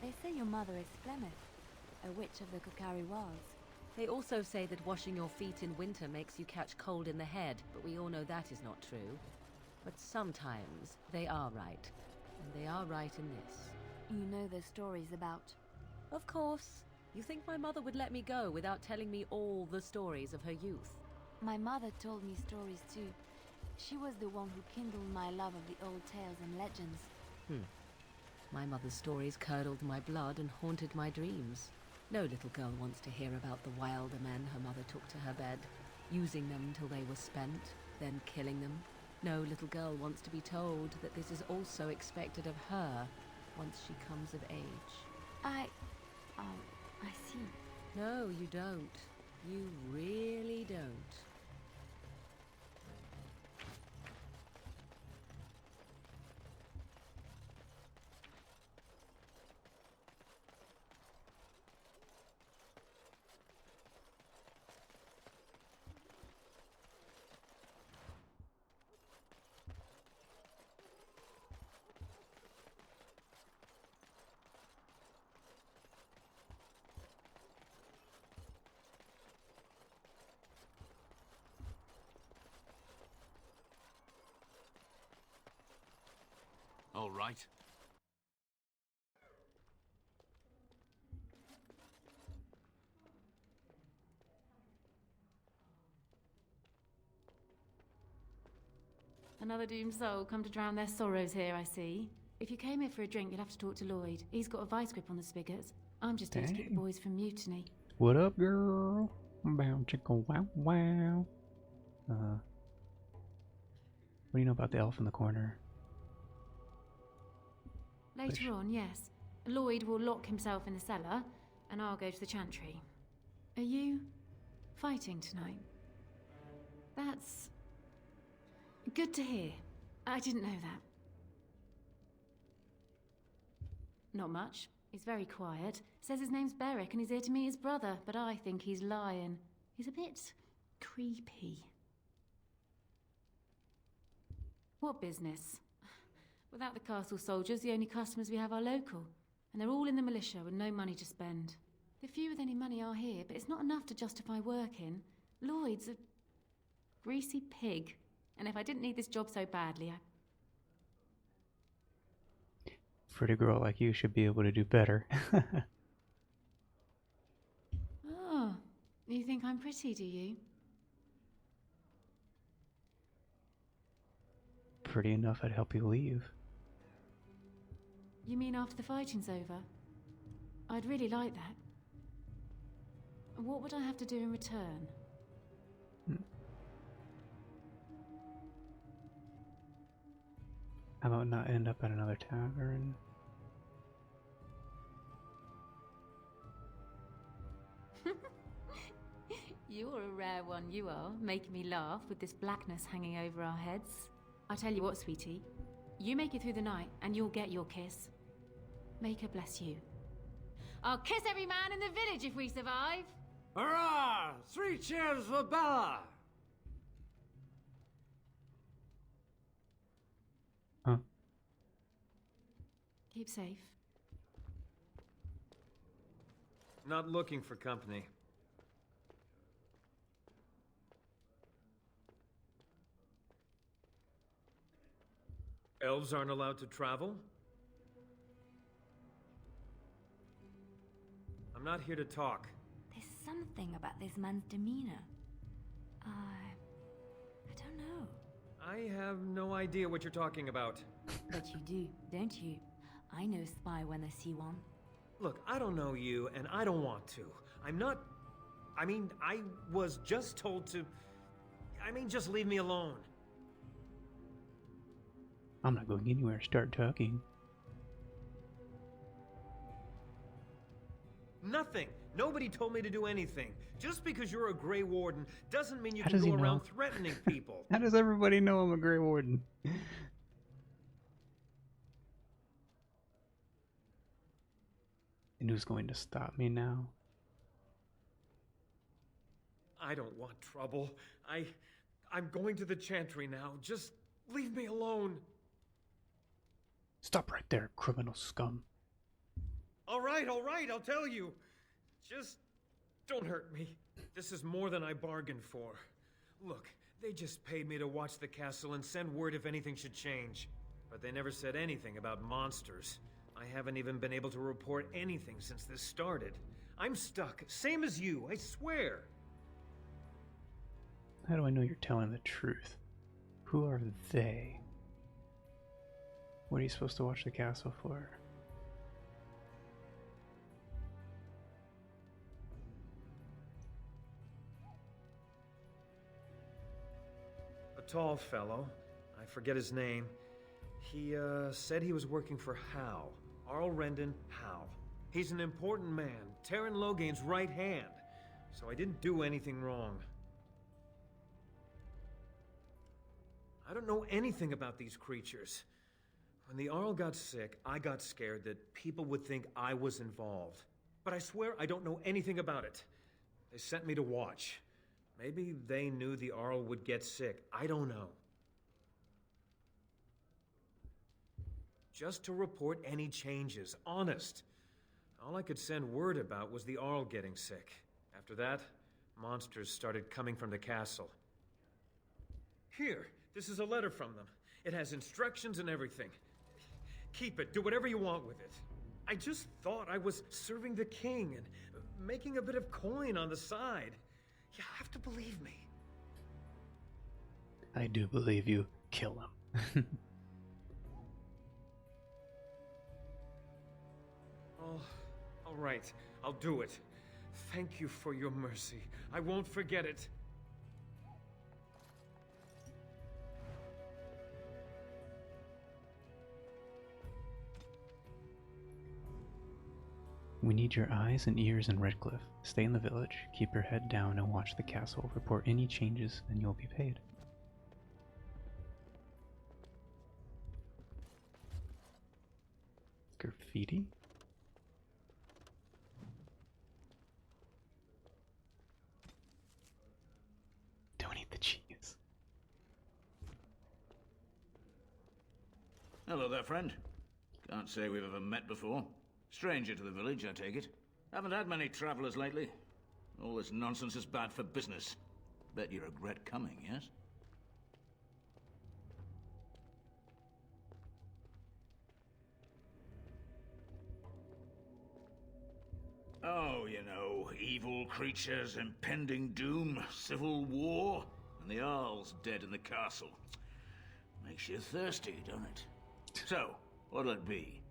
They say your mother is Flemeth, a witch of the Kokari Wilds. They also say that washing your feet in winter makes you catch cold in the head, but we all know that is not true. But sometimes they are right, and they are right in this. You know the stories about... Of course. You think my mother would let me go without telling me all the stories of her youth? My mother told me stories too. She was the one who kindled my love of the old tales and legends. My mother's stories curdled my blood and haunted my dreams. No little girl wants to hear about the wilder men her mother took to her bed, using them till they were spent, then killing them. No little girl wants to be told that this is also expected of her, once she comes of age. I see. No, you don't. You really don't. All right. Another doomed soul come to drown their sorrows here, I see. If you came here for a drink, you'll have to talk to Lloyd. He's got a vice grip on the spigots. I'm just here to keep the boys from mutiny. What up, girl? Bow chicka wow wow. What do you know about the elf in the corner? Later on, yes. Lloyd will lock himself in the cellar, and I'll go to the chantry. Are you fighting tonight? That's good to hear. I didn't know that. Not much. He's very quiet. Says his name's Beric and he's here to meet his brother, but I think he's lying. He's a bit creepy. What business? Without the castle soldiers, the only customers we have are local, and they're all in the militia with no money to spend. The few with any money are here, but it's not enough to justify working. Lloyd's a greasy pig, and if I didn't need this job so badly, Pretty girl like you should be able to do better. Oh, you think I'm pretty, do you? Pretty enough I'd help you leave. You mean after the fighting's over? I'd really like that. What would I have to do in return? How about not end up at another tavern? You're a rare one, you are, making me laugh with this blackness hanging over our heads. I tell you what, sweetie. You make it through the night, and you'll get your kiss. Make her bless you. I'll kiss every man in the village if we survive! Hurrah! 3 cheers for Bella! Huh? Keep safe. Not looking for company. Elves aren't allowed to travel? I'm not here to talk. There's something about this man's demeanor. I don't know. I have no idea what you're talking about. But you do, don't you? I know spy when I see one. Look, I don't know you, and I don't want to. I'm not... I mean, I was just told to... I mean, just leave me alone. I'm not going anywhere. Start talking. Nothing. Nobody told me to do anything. Just because you're a Grey Warden doesn't mean you How can does he go around know? threatening people. How does everybody know I'm a Grey Warden? And who's going to stop me now? I don't want trouble. I'm going to the Chantry now. Just leave me alone. Stop right there, criminal scum. All right, I'll tell you. Just don't hurt me. This is more than I bargained for. Look, they just paid me to watch the castle and send word if anything should change. But they never said anything about monsters. I haven't even been able to report anything since this started. I'm stuck, same as you, I swear. How do I know you're telling the truth? Who are they? What are you supposed to watch the castle for? A tall fellow. I forget his name. He, said he was working for Hal. Arl Rendon Howe. He's an important man, Terran Logain's right hand. So I didn't do anything wrong. I don't know anything about these creatures. When the Arl got sick, I got scared that people would think I was involved. But I swear I don't know anything about it. They sent me to watch. Maybe they knew the Arl would get sick. I don't know. Just to report any changes, honest. All I could send word about was the Arl getting sick. After that, monsters started coming from the castle. Here, this is a letter from them. It has instructions and everything. Keep it, do whatever you want with it. I just thought I was serving the king and making a bit of coin on the side. You have to believe me. I do believe you. Kill him. Oh, all right. I'll do it. Thank you for your mercy. I won't forget it. We need your eyes and ears in Redcliffe. Stay in the village, keep your head down, and watch the castle. Report any changes, and you'll be paid. Graffiti? Don't eat the cheese. Hello there, friend. Can't say we've ever met before. Stranger to the village, I take it. Haven't had many travelers lately. All this nonsense is bad for business. Bet you regret coming, yes? Oh, you know, evil creatures, impending doom, civil war, and the Arl's dead in the castle. Makes you thirsty, don't it? So, what'll it be?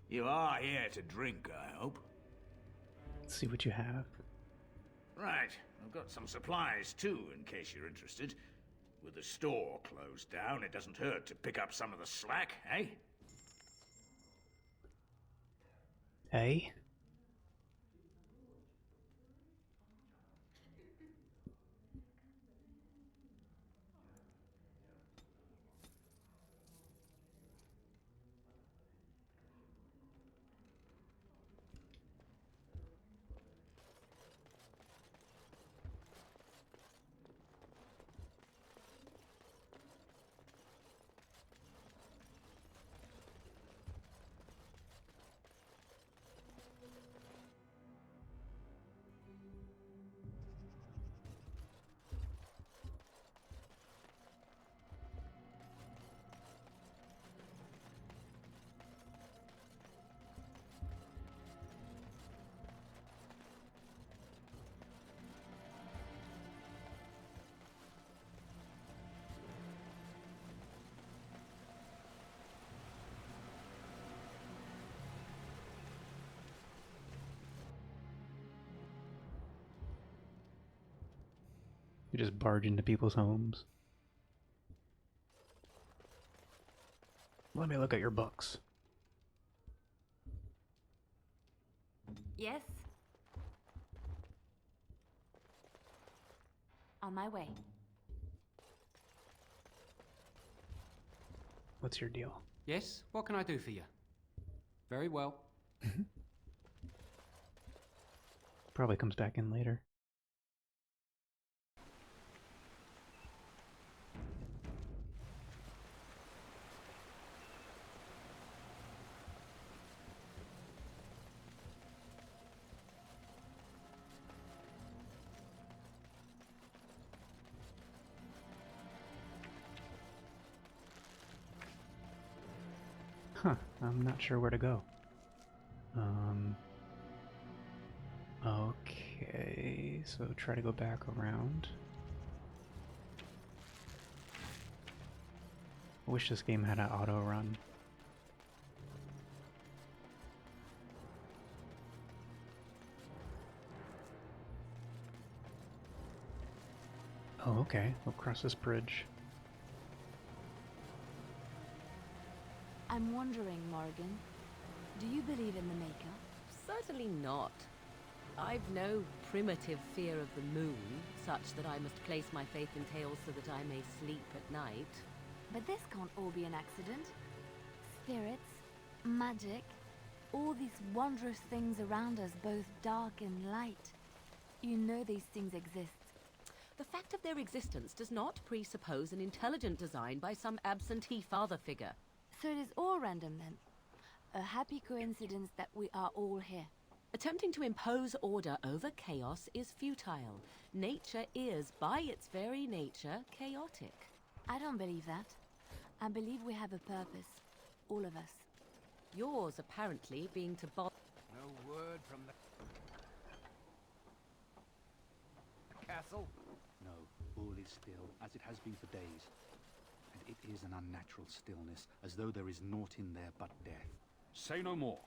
You are here to drink, I hope. Let's see what you have. Right, I've got some supplies too, in case you're interested. With the store closed down, it doesn't hurt to pick up some of the slack, eh? Hey? You just barge into people's homes. Let me look at your books. Yes? On my way. What's your deal? Yes? What can I do for you? Very well. Probably comes back in later. Huh, I'm not sure where to go. Okay, so try to go back around. I wish this game had an auto run. Oh, okay, we'll cross this bridge. I'm wondering, Morgan, Do you believe in the Maker? Certainly not. I've no primitive fear of the moon, such that I must place my faith in tales so that I may sleep at night. But this can't all be an accident. Spirits, magic, all these wondrous things around us, both dark and light. You know these things exist. The fact of their existence does not presuppose an intelligent design by some absentee father figure. So it is all random then. A happy coincidence that we are all here. Attempting to impose order over chaos is futile. Nature is, by its very nature, chaotic. I don't believe that. I believe we have a purpose. All of us. Yours, apparently, being to No word from the castle? No, all is still, as it has been for days. And it is an unnatural stillness, as though there is naught in there but death. Say no more.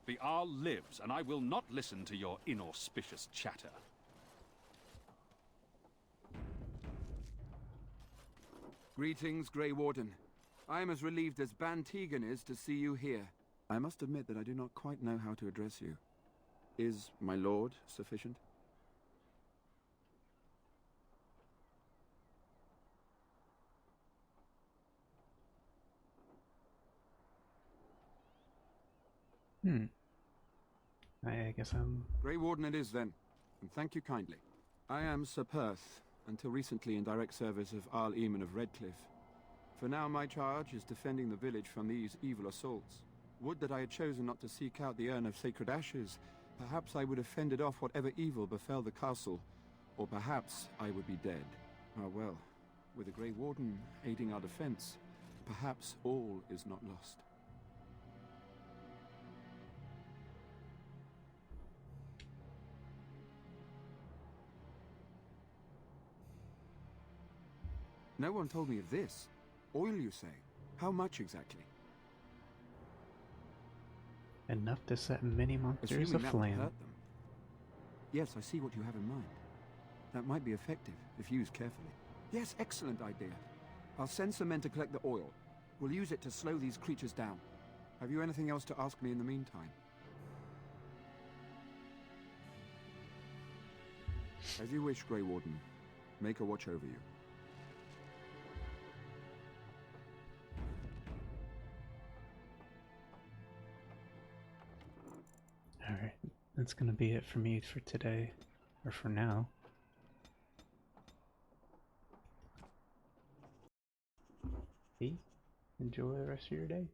The Arl lives, and I will not listen to your inauspicious chatter. Greetings, Grey Warden. I am as relieved as Ban Tegan is to see you here. I must admit that I do not quite know how to address you. Is my lord sufficient? I guess I'm... Grey Warden it is, then, and thank you kindly. I am Sir Perth, until recently in direct service of Arl Eamon of Redcliffe. For now, my charge is defending the village from these evil assaults. Would that I had chosen not to seek out the urn of sacred ashes. Perhaps I would have fended off whatever evil befell the castle, or perhaps I would be dead. Ah well, with the Grey Warden aiding our defense, perhaps all is not lost. No one told me of this. Oil, you say? How much exactly? Enough to set many monsters Assuming that would aflame. hurt them. Yes, I see what you have in mind. That might be effective, if used carefully. Yes, excellent idea. I'll send some men to collect the oil. We'll use it to slow these creatures down. Have you anything else to ask me in the meantime? As you wish, Grey Warden. Make a watch over you. Alright, that's gonna be it for me for today. Or for now. Enjoy the rest of your day.